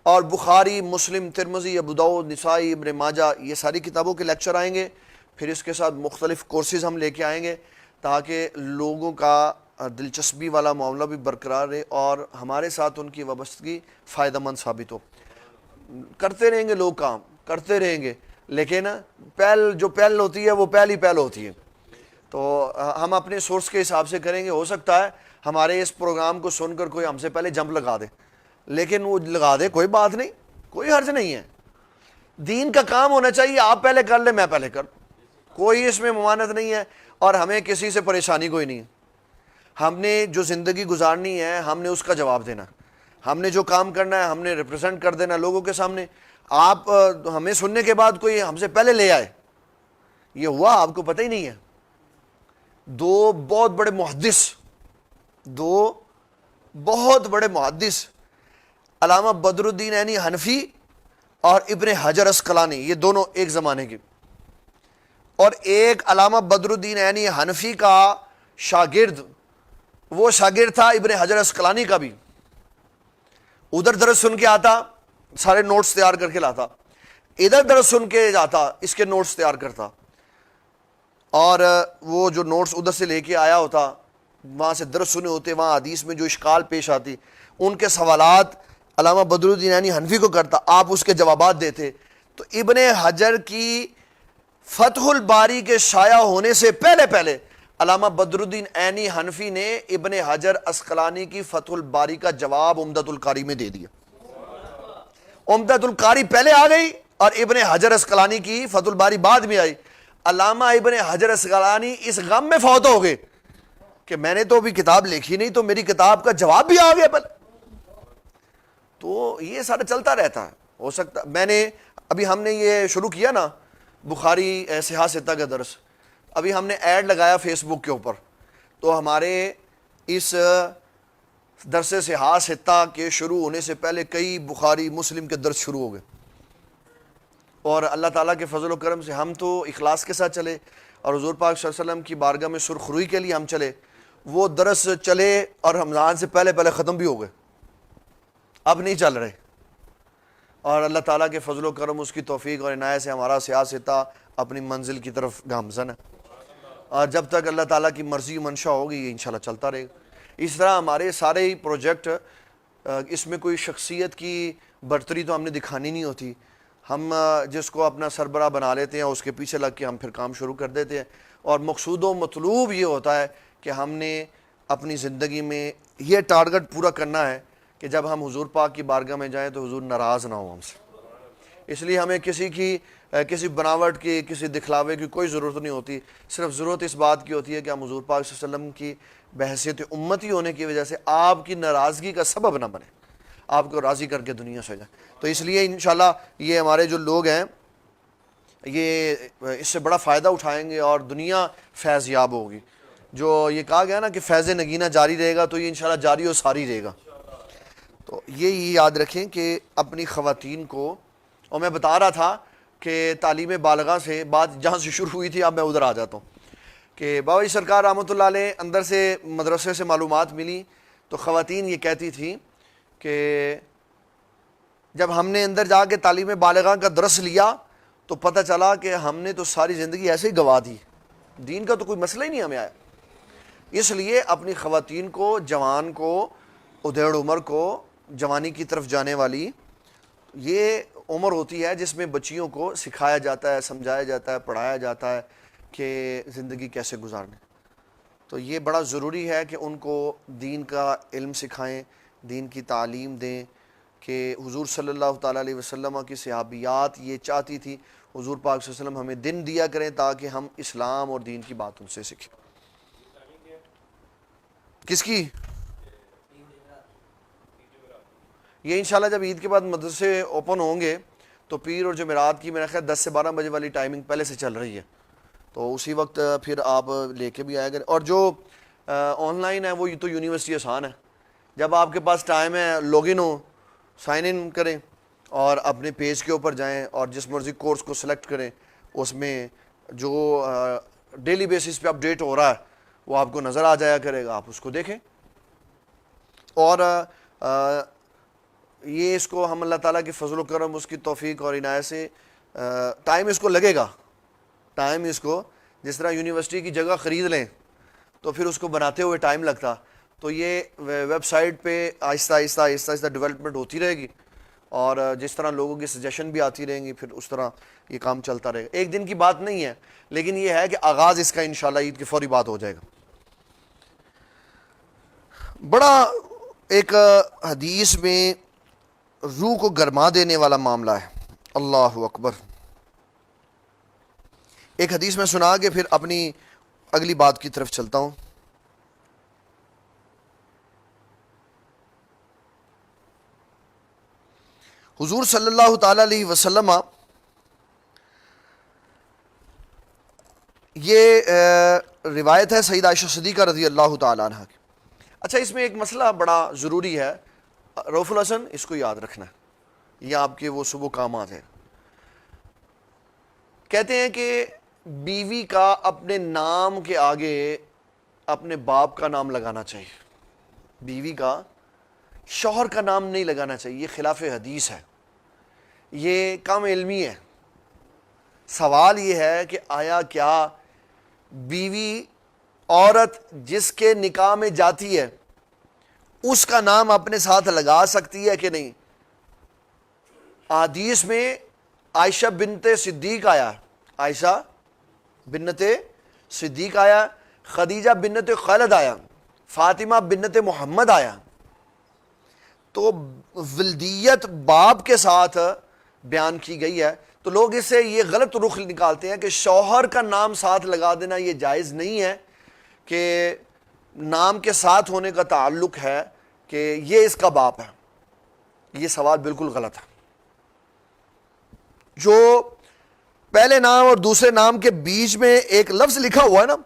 اور بخاری, مسلم, ترمذی, ابو داؤد, نسائی, ابن ماجہ, یہ ساری کتابوں کے لیکچر آئیں گے. پھر اس کے ساتھ مختلف کورسز ہم لے کے آئیں گے تاکہ لوگوں کا دلچسپی والا معاملہ بھی برقرار رہے اور ہمارے ساتھ ان کی وابستگی فائدہ مند ثابت ہو. کرتے رہیں گے لوگ, کام کرتے رہیں گے, لیکن پہل ہوتی ہے وہ پہل ہوتی ہے. تو ہم اپنے سورس کے حساب سے کریں گے. ہو سکتا ہے ہمارے اس پروگرام کو سن کر کوئی ہم سے پہلے جمپ لگا دے, لیکن وہ لگا دے, کوئی بات نہیں, کوئی حرج نہیں ہے. دین کا کام ہونا چاہیے, آپ پہلے کر لیں میں پہلے کر, کوئی اس میں ممانعت نہیں ہے. اور ہمیں کسی سے پریشانی کوئی نہیں ہے. ہم نے جو زندگی گزارنی ہے ہم نے اس کا جواب دینا, ہم نے جو کام کرنا ہے ہم نے ریپرزینٹ کر دینا لوگوں کے سامنے. آپ ہمیں سننے کے بعد کوئی ہم سے پہلے لے آئے, یہ ہوا آپ کو پتہ ہی نہیں ہے. دو بہت بڑے محدث علامہ بدر الدین عینی حنفی اور ابن حجر اسقلانی, یہ دونوں ایک زمانے کے, اور ایک علامہ بدر الدین عینی حنفی کا شاگرد, وہ شاگرد تھا ابن حجر اسقلانی کا بھی. ادھر درس سن کے آتا, سارے نوٹس تیار کر کے لاتا, ادھر درس سن کے جاتا, اس کے نوٹس تیار کرتا, اور وہ جو نوٹس ادھر سے لے کے آیا ہوتا وہاں سے درس سنے ہوتے, وہاں حدیث میں جو اشکال پیش آتی ان کے سوالات علامہ بدر الدین عینی حنفی کو کرتا, آپ اس کے جوابات دیتے. تو ابن حجر کی فتح الباری کے شائع ہونے سے پہلے علامہ بدر الدین عینی حنفی نے ابن حجر اسقلانی کی فتح الباری کا جواب عمدۃ القاری میں دے دیا. عمدۃ القاری پہلے آ گئی اور ابن حجر اسقلانی کی فتح الباری بعد میں آئی. علامہ ابن حجر اسقلانی اس غم میں فوت ہو گئے کہ کہ میں نے تو ابھی کتاب لکھی نہیں تو میری کتاب کا جواب بھی آ گیا پہلے. تو یہ سارا چلتا رہتا ہے. ہو سکتا میں نے ابھی ہم نے یہ شروع کیا نا بخاری صحاح ستہ کا درس, ابھی ہم نے ایڈ لگایا فیس بک کے اوپر, تو ہمارے اس درس صحاح ستہ کے شروع ہونے سے پہلے کئی بخاری مسلم کے درس شروع ہو گئے. اور اللہ تعالیٰ کے فضل و کرم سے ہم تو اخلاص کے ساتھ چلے, اور حضور پاک صلی اللہ علیہ وسلم کی بارگاہ میں سرخروئی کے لیے ہم چلے. وہ درس چلے اور رمضان سے پہلے پہلے ختم بھی ہو گئے, اب نہیں چل رہے. اور اللہ تعالیٰ کے فضل و کرم, اس کی توفیق اور عنایت سے ہمارا صحاح ستہ اپنی منزل کی طرف گامزن ہے, اور جب تک اللہ تعالیٰ کی مرضی منشا ہوگی یہ انشاءاللہ چلتا رہے گا. اس طرح ہمارے سارے ہی پروجیکٹ, اس میں کوئی شخصیت کی برتری تو ہم نے دکھانی نہیں ہوتی. ہم جس کو اپنا سربراہ بنا لیتے ہیں اس کے پیچھے لگ کے ہم پھر کام شروع کر دیتے ہیں, اور مقصود و مطلوب یہ ہوتا ہے کہ ہم نے اپنی زندگی میں یہ ٹارگٹ پورا کرنا ہے کہ جب ہم حضور پاک کی بارگاہ میں جائیں تو حضور ناراض نہ ہو ہم سے. اس لیے ہمیں کسی بناوٹ کی, کسی دکھلاوے کی کوئی ضرورت نہیں ہوتی. صرف ضرورت اس بات کی ہوتی ہے کہ ہم حضور پاک صلی اللہ علیہ وسلم کی بحیثیت امتی ہونے کی وجہ سے آپ کی ناراضگی کا سبب نہ بنے, آپ کو راضی کر کے دنیا سے جائیں. تو اس لیے انشاءاللہ یہ ہمارے جو لوگ ہیں یہ اس سے بڑا فائدہ اٹھائیں گے اور دنیا فیض یاب ہوگی. جو یہ کہا گیا نا کہ فیض نگینہ جاری رہے گا, تو یہ انشاءاللہ جاری و ساری رہے گا. تو یہ یاد رکھیں کہ اپنی خواتین کو, اور میں بتا رہا تھا کہ تعلیم بالغہ سے بات جہاں سے شروع ہوئی تھی اب میں ادھر آ جاتا ہوں کہ بابا جی سرکار رحمۃ اللہ علیہ اندر سے مدرسے سے معلومات ملی تو خواتین یہ کہتی تھیں کہ جب ہم نے اندر جا کے تعلیم بالغہ کا درس لیا تو پتہ چلا کہ ہم نے تو ساری زندگی ایسے ہی گوا دی, دین کا تو کوئی مسئلہ ہی نہیں ہمیں آیا. اس لیے اپنی خواتین کو, جوان کو, ادھیڑ عمر کو, جوانی کی طرف جانے والی یہ عمر ہوتی ہے جس میں بچیوں کو سکھایا جاتا ہے, سمجھایا جاتا ہے, پڑھایا جاتا ہے کہ زندگی کیسے گزارنے. تو یہ بڑا ضروری ہے کہ ان کو دین کا علم سکھائیں, دین کی تعلیم دیں کہ حضور صلی اللہ تعالیٰ علیہ وسلم کی صحابیات یہ چاہتی تھی حضور پاک صلی اللہ علیہ وسلم ہمیں دن دیا کریں تاکہ ہم اسلام اور دین کی بات ان سے سیکھیں. کس کی؟ یہ انشاءاللہ جب عید کے بعد مدرسے اوپن ہوں گے تو پیر اور جمعرات کی میرا خیال 10 سے 12 بجے والی ٹائمنگ پہلے سے چل رہی ہے, تو اسی وقت پھر آپ لے کے بھی آئے گا. اور جو آن لائن ہے وہ تو یونیورسٹی آسان ہے, جب آپ کے پاس ٹائم ہے لاگ ان ہو, سائن ان کریں اور اپنے پیج کے اوپر جائیں اور جس مرضی کورس کو سلیکٹ کریں, اس میں جو ڈیلی بیسس پہ اپڈیٹ ہو رہا ہے وہ آپ کو نظر آ جایا کرے گا, آپ اس کو دیکھیں. اور یہ اس کو ہم اللہ تعالیٰ کی فضل و کرم, اس کی توفیق اور عنایت سے ٹائم اس کو لگے گا, ٹائم اس کو جس طرح یونیورسٹی کی جگہ خرید لیں تو پھر اس کو بناتے ہوئے ٹائم لگتا, تو یہ ویب سائٹ پہ آہستہ آہستہ آہستہ آہستہ ڈیولپمنٹ ہوتی رہے گی, اور جس طرح لوگوں کی سجیشن بھی آتی رہیں گی پھر اس طرح یہ کام چلتا رہے گا. ایک دن کی بات نہیں ہے, لیکن یہ ہے کہ آغاز اس کا انشاءاللہ عید کی فوری بات ہو جائے گا. بڑا ایک حدیث میں روح کو گرما دینے والا معاملہ ہے. اللہ اکبر. ایک حدیث میں سنا کے پھر اپنی اگلی بات کی طرف چلتا ہوں. حضور صلی اللہ تعالی علیہ وسلم یہ روایت ہے سیدہ عائشہ صدیقہ رضی اللہ تعالی عنہ کی. اچھا, اس میں ایک مسئلہ بڑا ضروری ہے, رؤوف الحسن اس کو یاد رکھنا ہے, یہ آپ کے وہ صبح کامات ہیں. کہتے ہیں کہ بیوی کا اپنے نام کے آگے اپنے باپ کا نام لگانا چاہیے, بیوی کا شوہر کا نام نہیں لگانا چاہیے. یہ خلاف حدیث ہے, یہ کم علمی ہے. سوال یہ ہے کہ آیا کیا بیوی عورت جس کے نکاح میں جاتی ہے اس کا نام اپنے ساتھ لگا سکتی ہے کہ نہیں؟ حدیث میں عائشہ بنت صدیق آیا, عائشہ بنت صدیق آیا, خدیجہ بنت خالد آیا, فاطمہ بنت محمد آیا. تو ولدیت باپ کے ساتھ بیان کی گئی ہے. تو لوگ اس سے یہ غلط رخ نکالتے ہیں کہ شوہر کا نام ساتھ لگا دینا یہ جائز نہیں ہے کہ نام کے ساتھ ہونے کا تعلق ہے کہ یہ اس کا باپ ہے، یہ سوال بالکل غلط ہے۔ جو پہلے نام اور دوسرے نام کے بیچ میں ایک لفظ لکھا ہوا ہے نا،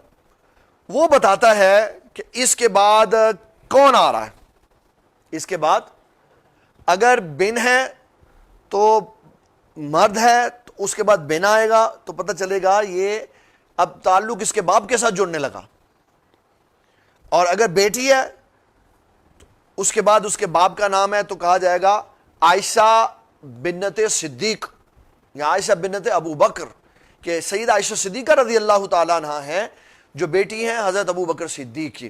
وہ بتاتا ہے کہ اس کے بعد کون آ رہا ہے۔ اس کے بعد اگر بن ہے تو مرد ہے، تو اس کے بعد بن آئے گا تو پتہ چلے گا یہ اب تعلق اس کے باپ کے ساتھ جڑنے لگا۔ اور اگر بیٹی ہے اس کے بعد اس کے باپ کا نام ہے تو کہا جائے گا عائشہ بنت صدیق یا عائشہ بنت ابو بکر، کہ سید عائشہ صدیقہ رضی اللہ تعالیٰ عنہ ہیں جو بیٹی ہیں حضرت ابو بکر صدیق کی۔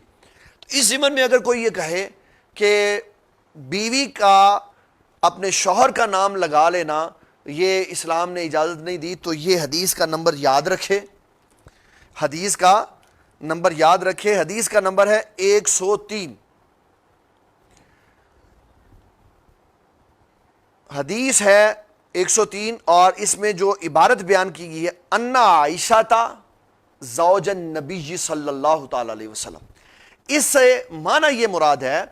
اس ضمن میں اگر کوئی یہ کہے کہ بیوی کا اپنے شوہر کا نام لگا لینا یہ اسلام نے اجازت نہیں دی، تو یہ حدیث کا نمبر یاد رکھے، حدیث کا نمبر یاد رکھے، حدیث کا نمبر ہے 103۔ حدیث ہے 103، اور اس میں جو عبارت بیان کی گئی ہے انا عائشہ زوج النبی صلی اللہ تعالی علیہ وسلم، اس سے معنی یہ مراد ہے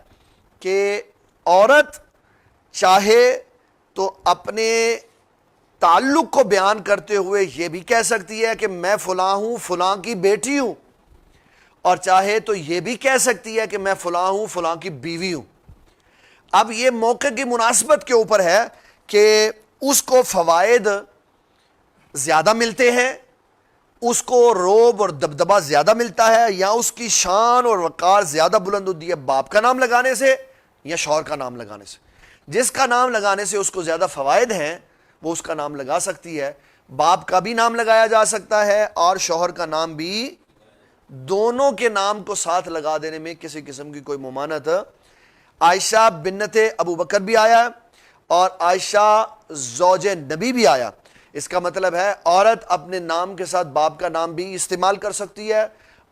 کہ عورت چاہے تو اپنے تعلق کو بیان کرتے ہوئے یہ بھی کہہ سکتی ہے کہ میں فلاں ہوں، فلاں کی بیٹی ہوں، اور چاہے تو یہ بھی کہہ سکتی ہے کہ میں فلاں ہوں، فلاں کی بیوی ہوں۔ اب یہ موقع کی مناسبت کے اوپر ہے کہ اس کو فوائد زیادہ ملتے ہیں، اس کو رعب اور دبدبہ زیادہ ملتا ہے، یا اس کی شان اور وقار زیادہ بلند ہوتی ہے باپ کا نام لگانے سے یا شوہر کا نام لگانے سے۔ جس کا نام لگانے سے اس کو زیادہ فوائد ہیں وہ اس کا نام لگا سکتی ہے۔ باپ کا بھی نام لگایا جا سکتا ہے اور شوہر کا نام بھی، دونوں کے نام کو ساتھ لگا دینے میں کسی قسم کی کوئی ممانعت۔ عائشہ بنت ابو بکر بھی آیا اور عائشہ زوج نبی بھی آیا، اس کا مطلب ہے عورت اپنے نام کے ساتھ باپ کا نام بھی استعمال کر سکتی ہے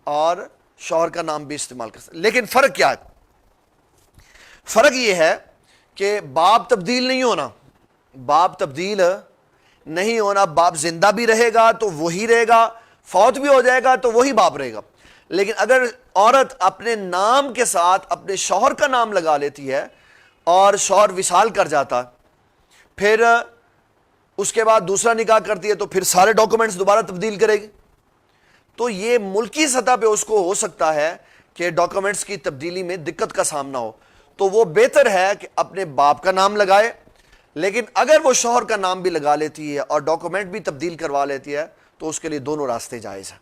اور شوہر کا نام بھی استعمال کر سکتی ہے۔ لیکن فرق کیا ہے؟ فرق یہ ہے کہ باپ تبدیل نہیں ہونا، باپ تبدیل نہیں ہونا، باپ زندہ بھی رہے گا تو وہی رہے گا، فوت بھی ہو جائے گا تو وہی باپ رہے گا۔ لیکن اگر عورت اپنے نام کے ساتھ اپنے شوہر کا نام لگا لیتی ہے اور شوہر وصال کر جاتا، پھر اس کے بعد دوسرا نکاح کرتی ہے تو پھر سارے ڈاکومنٹس دوبارہ تبدیل کرے گی، تو یہ ملکی سطح پہ اس کو ہو سکتا ہے کہ ڈاکومنٹس کی تبدیلی میں دقت کا سامنا ہو، تو وہ بہتر ہے کہ اپنے باپ کا نام لگائے۔ لیکن اگر وہ شوہر کا نام بھی لگا لیتی ہے اور ڈاکومنٹ بھی تبدیل کروا لیتی ہے تو اس کے لیے دونوں راستے جائز ہیں۔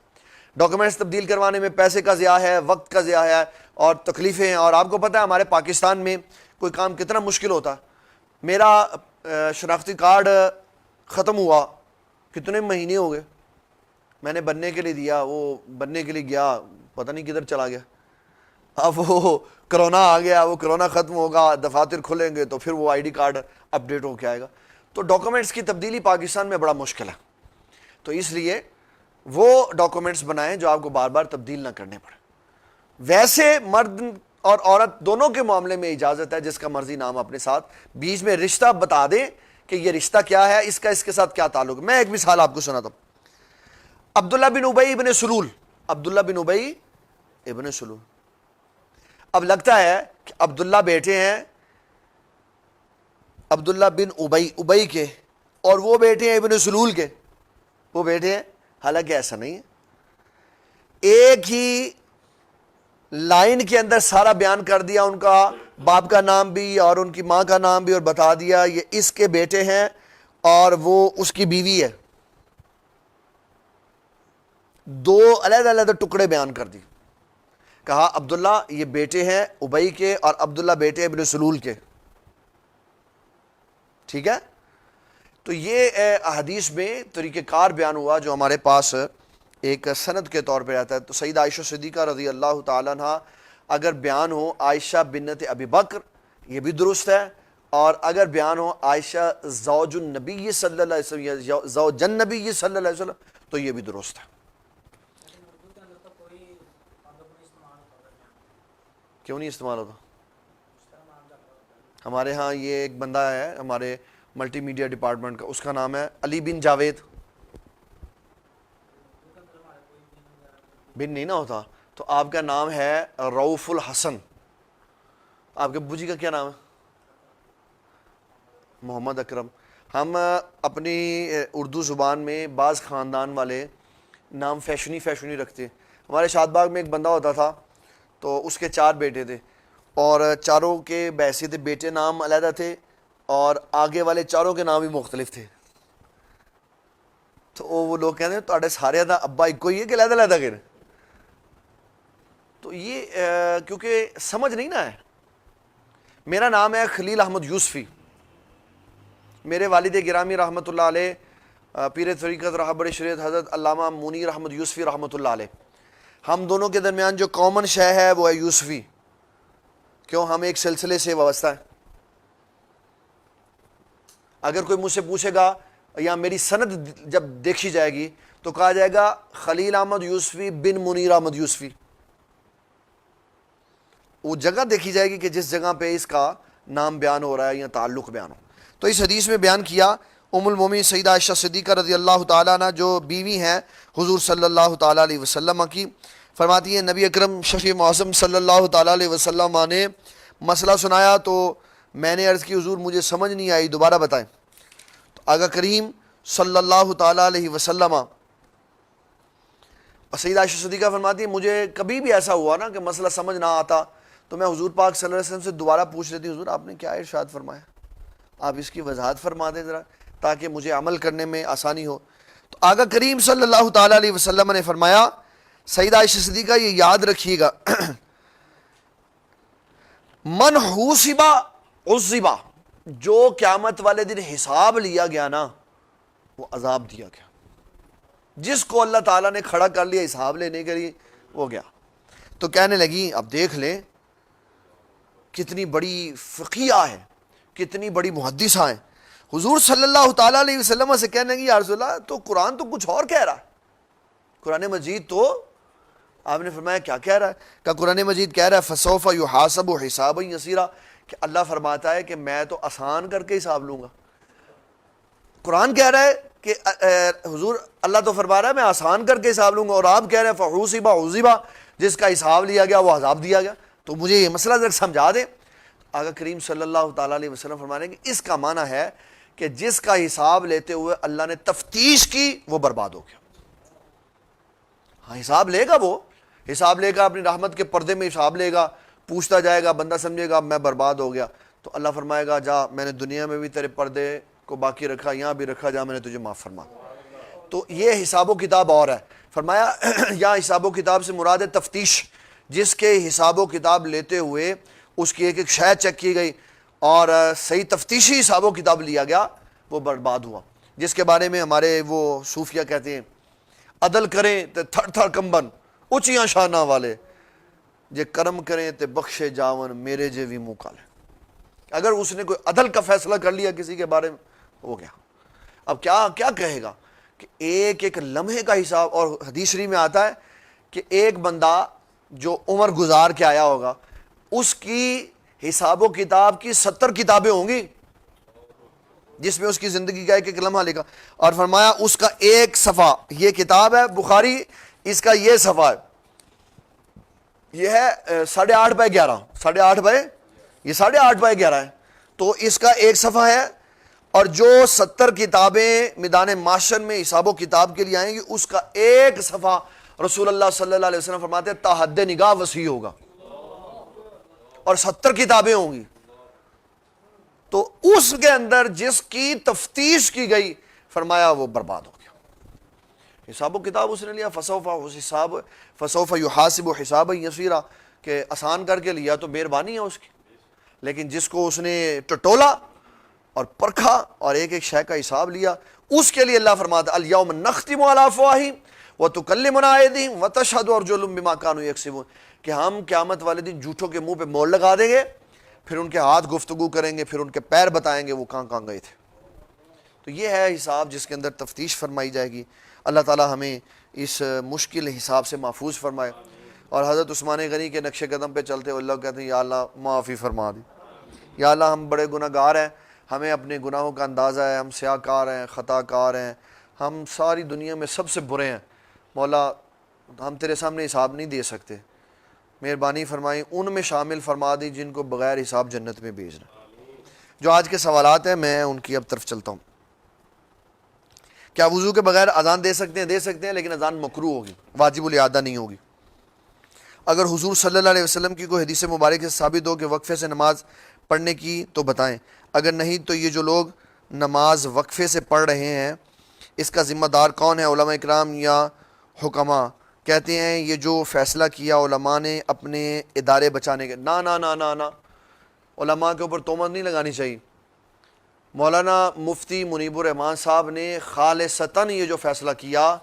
ڈاکومنٹس تبدیل کروانے میں پیسے کا ضیاع ہے، وقت کا ضیاع ہے اور تکلیفیں ہیں، اور آپ کو پتہ ہے ہمارے پاکستان میں کوئی کام کتنا مشکل ہوتا۔ میرا شناختی کارڈ ختم ہوا، کتنے مہینے ہو گئے، میں نے بننے کے لیے دیا، وہ بننے کے لیے گیا، پتہ نہیں کدھر چلا گیا۔ اب وہ کرونا آ گیا، وہ کرونا ختم ہوگا، دفاتر کھلیں گے تو پھر وہ آئی ڈی کارڈ اپڈیٹ ہو کے آئے گا۔ تو ڈاکومنٹس کی تبدیلی پاکستان میں بڑا مشکل ہے، تو اس لیے وہ ڈاکومنٹس بنائیں جو آپ کو بار بار تبدیل نہ کرنے پڑے۔ ویسے مرد اور عورت دونوں کے معاملے میں اجازت ہے، جس کا مرضی نام اپنے ساتھ بیچ میں رشتہ بتا دیں کہ یہ رشتہ کیا ہے، اس کا اس کے ساتھ کیا تعلق ہے۔ میں ایک مثال آپ کو سناتا ہوں۔ عبداللہ بن ابی ابن سلول، عبداللہ بن ابی ابن سلول، اب لگتا ہے کہ عبداللہ بیٹے ہیں عبداللہ بن ابی کے، اور وہ بیٹے ہیں ابن سلول کے، وہ بیٹے ہیں، حالانکہ ایسا نہیں ہے۔ ایک ہی لائن کے اندر سارا بیان کر دیا، ان کا باپ کا نام بھی اور ان کی ماں کا نام بھی، اور بتا دیا یہ اس کے بیٹے ہیں اور وہ اس کی بیوی ہے۔ دو علیحدہ علیحدہ ٹکڑے بیان کر دی، کہا عبداللہ یہ بیٹے ہیں ابی کے اور عبداللہ بیٹے ابن سلول کے، ٹھیک ہے۔ تو یہ حدیث میں طریقہ کار بیان ہوا جو ہمارے پاس ایک سند کے طور پہ رہتا ہے۔ تو سید عائشہ صدیقہ رضی اللہ تعالیٰ عنہ اگر بیان ہو عائشہ بنت ابی بکر، یہ بھی درست ہے، اور اگر بیان ہو عائشہ زوج النبی صلی اللہ علیہ وسلم یا زوج النبی صلی اللہ علیہ وسلم تو یہ بھی درست ہے۔ کیوں نہیں استعمال ہوتا؟ ہمارے ہاں یہ ایک بندہ ہے ہمارے ملٹی میڈیا ڈپارٹمنٹ کا، اس کا نام ہے علی بن جاوید، بن نہیں نہ ہوتا تو آپ کا نام ہے رؤف الحسن. آپ کے ابو جی کا کیا نام ہے؟ محمد اکرم. ہم اپنی اردو زبان میں بعض خاندان والے نام فیشنی رکھتے. ہمارے شاد باغ میں ایک بندہ ہوتا تھا تو اس کے 4 بیٹے تھے اور چاروں کے بحیثیت بیٹے نام علیحدہ تھے اور آگے والے چاروں کے نام بھی مختلف تھے. تو وہ لوگ کہتے ہیں تو سارے دا ابا ایک ہی ہے کہ علیحدہ علیحدہ کر. تو یہ کیونکہ سمجھ نہیں نا ہے. میرا نام ہے خلیل احمد یوسفی. میرے والد گرامی رحمۃ اللہ علیہ پیر طریقت رہبر شریعت حضرت علامہ منیر احمد یوسفی رحمۃ اللہ علیہ. ہم دونوں کے درمیان جو کامن شے ہے وہ ہے یوسفی. کیوں؟ ہم ایک سلسلے سے وابستہ ہیں. اگر کوئی مجھ سے پوچھے گا یا میری سند جب دیکھی جائے گی تو کہا جائے گا خلیل احمد یوسفی بن منیر احمد یوسفی. وہ جگہ دیکھی جائے گی کہ جس جگہ پہ اس کا نام بیان ہو رہا ہے یا تعلق بیان ہو. تو اس حدیث میں بیان کیا ام المومنین سیدہ عائشہ صدیقہ رضی اللہ تعالیٰ عنہ جو بیوی ہیں حضور صلی اللہ تعالیٰ علیہ وسلم کی، فرماتی ہیں نبی اکرم شفیع معظم صلی اللہ تعالیٰ علیہ وسلم نے مسئلہ سنایا تو میں نے عرض کی حضور مجھے سمجھ نہیں آئی، دوبارہ بتائیں. تو آقا کریم صلی اللہ تعالیٰ علیہ وسلم سیدہ عائشہ صدیقہ فرماتی ہیں مجھے کبھی بھی ایسا ہوا نا کہ مسئلہ سمجھ نہ آتا تو میں حضور پاک صلی اللہ علیہ وسلم سے دوبارہ پوچھ لیتی حضور آپ نے کیا ارشاد فرمایا، آپ اس کی وضاحت فرما دیں ذرا تاکہ مجھے عمل کرنے میں آسانی ہو. تو آقا کریم صلی اللہ تعالیٰ علیہ وسلم نے فرمایا سیدہ عائشہ صدیقہ یہ یاد رکھیے گا من حوسبا عذبا، جو قیامت والے دن حساب لیا گیا نا وہ عذاب دیا گیا. جس کو اللہ تعالیٰ نے کھڑا کر لیا حساب لینے کے لیے وہ گیا. تو کہنے لگی اب دیکھ لیں کتنی بڑی فقیہ ہے، کتنی بڑی محدثہ ہیں. حضور صلی اللہ تعالیٰ علیہ وسلم سے کہنے لگی یا رسول اللہ تو قرآن تو کچھ اور کہہ رہا ہے، قرآن مجید تو آپ نے فرمایا کیا کہہ رہا ہے؟ کہ قرآن مجید کہہ رہا ہے فسوف یحاسب حسابا یسیرا، کہ اللہ فرماتا ہے کہ میں تو آسان کر کے حساب لوں گا. قرآن کہہ رہا ہے کہ حضور اللہ تو فرما رہا ہے میں آسان کر کے حساب لوں گا، اور آپ کہہ رہے ہیں فحوسبا عذبا، جس کا حساب لیا گیا وہ عذاب دیا گیا. تو مجھے یہ مسئلہ ذرا سمجھا دیں. آقا کریم صلی اللہ تعالیٰ علیہ وسلم فرما رہے ہیں کہ اس کا معنی ہے کہ جس کا حساب لیتے ہوئے اللہ نے تفتیش کی وہ برباد ہو گیا. ہاں حساب لے گا، وہ حساب لے گا، اپنی رحمت کے پردے میں حساب لے گا، پوچھتا جائے گا، بندہ سمجھے گا میں برباد ہو گیا. تو اللہ فرمائے گا جا میں نے دنیا میں بھی تیرے پردے کو باقی رکھا، یہاں بھی رکھا، جا میں نے تجھے معاف فرما. تو یہ حساب و کتاب اور ہے. فرمایا یا حساب و کتاب سے مراد ہے تفتیش، جس کے حساب و کتاب لیتے ہوئے اس کی ایک ایک شے چیک کی گئی اور صحیح تفتیشی حساب و کتاب لیا گیا وہ برباد ہوا. جس کے بارے میں ہمارے وہ صوفیہ کہتے ہیں عدل کریں تے تھر تھر کمبن اونچیاں شاناں والے، جے کرم کریں تے بخشے جاون میرے جیوی منہ کالے. اگر اس نے کوئی عدل کا فیصلہ کر لیا کسی کے بارے میں ہو گیا. اب کیا کہے گا کہ ایک ایک لمحے کا حساب. اور حدیث شریف میں آتا ہے کہ ایک بندہ جو عمر گزار کے آیا ہوگا اس کی حساب و کتاب کی 70 کتابیں ہوں گی جس میں اس کی زندگی کا ایک ایک لمحہ لکھا. اور فرمایا اس کا ایک صفحہ، یہ کتاب ہے بخاری، اس کا یہ صفحہ ہے، یہ ہے 8.5/11، 8.5 یہ 8.5/11 ہے. تو اس کا ایک صفحہ ہے. اور جو 70 کتابیں میدان معاشر میں حساب و کتاب کے لیے آئیں گی اس کا ایک صفحہ رسول اللہ صلی اللہ علیہ وسلم فرماتے ہیں تا حد نگاہ وسیع ہوگا، اور 70 کتابیں ہوں گی. تو اس کے اندر جس کی تفتیش کی گئی فرمایا وہ برباد ہو گیا. حساب و کتاب اس نے لیا فسوف یحاسب حسابا یسیرا، کہ آسان کر کے لیا تو مہربانی ہے اس کی. لیکن جس کو اس نے ٹٹولا اور پرکھا اور ایک ایک شے کا حساب لیا اس کے لیے اللہ فرماتا الیوم نختم علی افواہہم وتکلمنا ایدیہم وتشہد ارجلہم بما کانوا یکسبون، کہ ہم قیامت والے دن جھوٹوں کے منہ پہ مور لگا دیں گے، پھر ان کے ہاتھ گفتگو کریں گے، پھر ان کے پیر بتائیں گے وہ کہاں کہاں گئے تھے. تو یہ ہے حساب جس کے اندر تفتیش فرمائی جائے گی. اللہ تعالی ہمیں اس مشکل حساب سے محفوظ فرمائے. اور حضرت عثمان غنی کے نقش قدم پہ چلتے ہوئے اللہ کہتے ہیں یا اللہ معافی فرما دی. یا اللہ ہم بڑے گناہ گار ہیں، ہمیں اپنے گناہوں کا اندازہ ہے، ہم سیاہ کار ہیں، خطا کار ہیں، ہم ساری دنیا میں سب سے برے ہیں. مولا ہم تیرے سامنے حساب نہیں دے سکتے. مہربانی فرمائیں ان میں شامل فرما دی جن کو بغیر حساب جنت میں بھیجنا۔ جو آج کے سوالات ہیں میں ان کی اب طرف چلتا ہوں۔ کیا وضو کے بغیر اذان دے سکتے ہیں؟ دے سکتے ہیں، لیکن اذان مکروہ ہوگی، واجب الاعادہ نہیں ہوگی۔ اگر حضور صلی اللہ علیہ وسلم کی کوئی حدیث مبارک سے ثابت ہو کہ وقفے سے نماز پڑھنے کی تو بتائیں، اگر نہیں تو یہ جو لوگ نماز وقفے سے پڑھ رہے ہیں اس کا ذمہ دار کون ہے، علماء اکرام یا حکماء؟ کہتے ہیں یہ جو فیصلہ کیا علماء نے اپنے ادارے بچانے کے۔ نا نا نا نا نا، علماء کے اوپر تہمت نہیں لگانی چاہیے۔ مولانا مفتی منیب الرحمان صاحب نے خالصتاً یہ جو فیصلہ کیا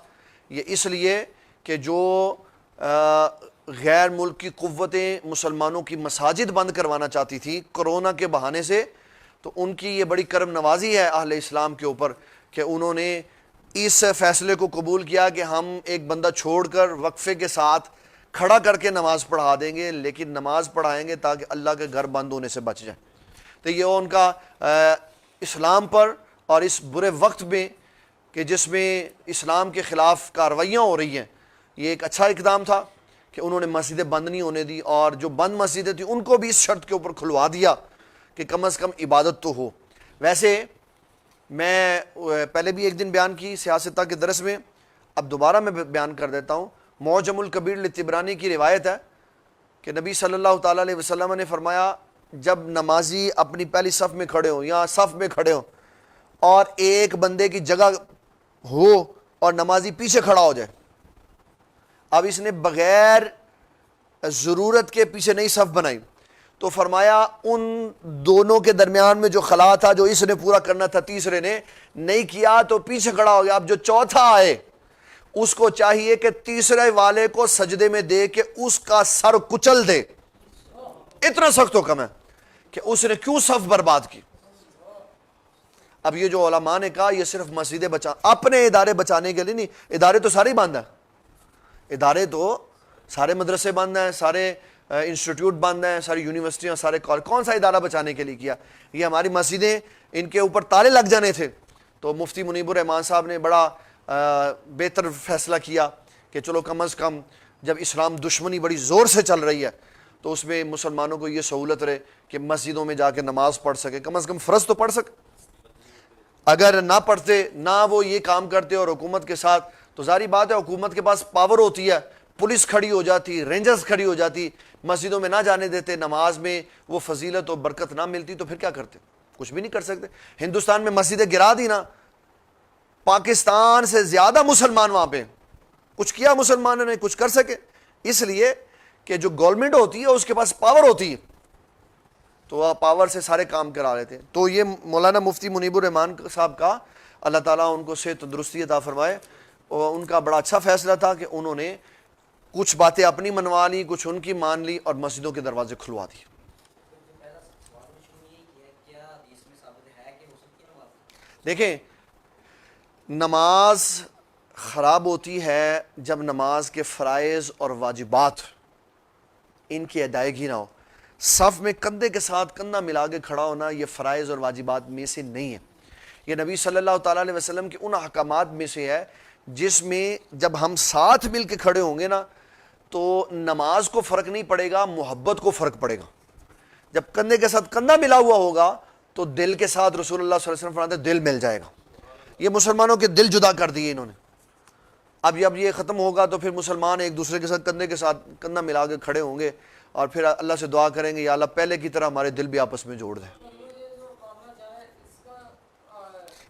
یہ اس لیے کہ جو غیر ملکی قوتیں مسلمانوں کی مساجد بند کروانا چاہتی تھی کرونا کے بہانے سے، تو ان کی یہ بڑی کرم نوازی ہے اہل اسلام کے اوپر کہ انہوں نے اس فیصلے کو قبول کیا کہ ہم ایک بندہ چھوڑ کر وقفے کے ساتھ کھڑا کر کے نماز پڑھا دیں گے، لیکن نماز پڑھائیں گے تاکہ اللہ کے گھر بند ہونے سے بچ جائیں۔ تو یہ ان کا اسلام پر اور اس برے وقت میں کہ جس میں اسلام کے خلاف کارروائیاں ہو رہی ہیں، یہ ایک اچھا اقدام تھا کہ انہوں نے مسجدیں بند نہیں ہونے دی، اور جو بند مسجدیں تھیں ان کو بھی اس شرط کے اوپر کھلوا دیا کہ کم از کم عبادت تو ہو۔ ویسے میں پہلے بھی ایک دن بیان کی سیاستہ کے درس میں، اب دوبارہ میں بیان کر دیتا ہوں۔ معجم الکبیر لطبرانی کی روایت ہے کہ نبی صلی اللہ تعالیٰ علیہ وسلم نے فرمایا جب نمازی اپنی پہلی صف میں کھڑے ہوں یا صف میں کھڑے ہوں اور ایک بندے کی جگہ ہو اور نمازی پیچھے کھڑا ہو جائے، اب اس نے بغیر ضرورت کے پیچھے نہیں صف بنائی، تو فرمایا ان دونوں کے درمیان میں جو خلا تھا جو اس نے پورا کرنا تھا تیسرے نے نہیں کیا تو پیچھے کھڑا ہو گیا۔ اب جو چوتھا آئے اس کو چاہیے کہ تیسرے والے کو سجدے میں دے کے اس کا سر کچل دے۔ اتنا سخت حکم ہے کہ اس نے کیوں صف برباد کی۔ اب یہ جو علماء نے کہا یہ صرف مسجدیں اپنے ادارے بچانے کے لیے نہیں، ادارے تو سارے بند ہیں، ادارے تو سارے مدرسے بند ہیں، سارے انسٹیٹیوٹ بند ہیں، ساری یونیورسٹیاں، سارے کالج۔ کون سا ادارہ بچانے کے لیے کیا؟ یہ ہماری مسجدیں، ان کے اوپر تالے لگ جانے تھے، تو مفتی منیب الرحمان صاحب نے بڑا بہتر فیصلہ کیا کہ چلو کم از کم جب اسلام دشمنی بڑی زور سے چل رہی ہے تو اس میں مسلمانوں کو یہ سہولت رہے کہ مسجدوں میں جا کے نماز پڑھ سکے، کم از کم فرض تو پڑھ سکے۔ اگر نہ پڑھتے، نہ وہ یہ کام کرتے اور حکومت کے ساتھ، تو ظاہری بات ہے حکومت کے پاس پاور ہوتی ہے، پولیس کھڑی ہو جاتی، رینجرز کھڑی ہو جاتی، مسجدوں میں نہ جانے دیتے، نماز میں وہ فضیلت و برکت نہ ملتی، تو پھر کیا کرتے؟ کچھ بھی نہیں کر سکتے۔ ہندوستان میں مسجدیں گرا دی نا، پاکستان سے زیادہ مسلمان وہاں پہ، کچھ کیا مسلمانوں نے؟ کچھ کر سکے؟ اس لیے کہ جو گورنمنٹ ہوتی ہے اس کے پاس پاور ہوتی ہے، تو وہ پاور سے سارے کام کرا لیتے ہیں۔ تو یہ مولانا مفتی منیب الرحمان صاحب کا، اللہ تعالیٰ ان کو صحت تندرستی عطا فرمائے، اور ان کا بڑا اچھا فیصلہ تھا کہ انہوں نے کچھ باتیں اپنی منوا لی، کچھ ان کی مان لی، اور مسجدوں کے دروازے کھلوا دیے۔ دیکھیں، نماز خراب ہوتی ہے جب نماز کے فرائض اور واجبات ان کی ادائیگی نہ ہو۔ صف میں کندھے کے ساتھ کندھا ملا کے کھڑا ہونا یہ فرائض اور واجبات میں سے نہیں ہے۔ یہ نبی صلی اللہ تعالیٰ علیہ وسلم کے ان احکامات میں سے ہے جس میں جب ہم ساتھ مل کے کھڑے ہوں گے نا تو نماز کو فرق نہیں پڑے گا، محبت کو فرق پڑے گا۔ جب کندھے کے ساتھ کندھا ملا ہوا ہوگا تو دل کے ساتھ، رسول اللہ صلی اللہ علیہ وسلم فرماتے ہیں، دل مل جائے گا۔ یہ مسلمانوں کے دل جدا کر دیے انہوں نے۔ اب جب یہ ختم ہوگا تو پھر مسلمان ایک دوسرے کے ساتھ کندھے کے ساتھ کندھا ملا کے کھڑے ہوں گے اور پھر اللہ سے دعا کریں گے، یا اللہ پہلے کی طرح ہمارے دل بھی آپس میں جوڑ دیں۔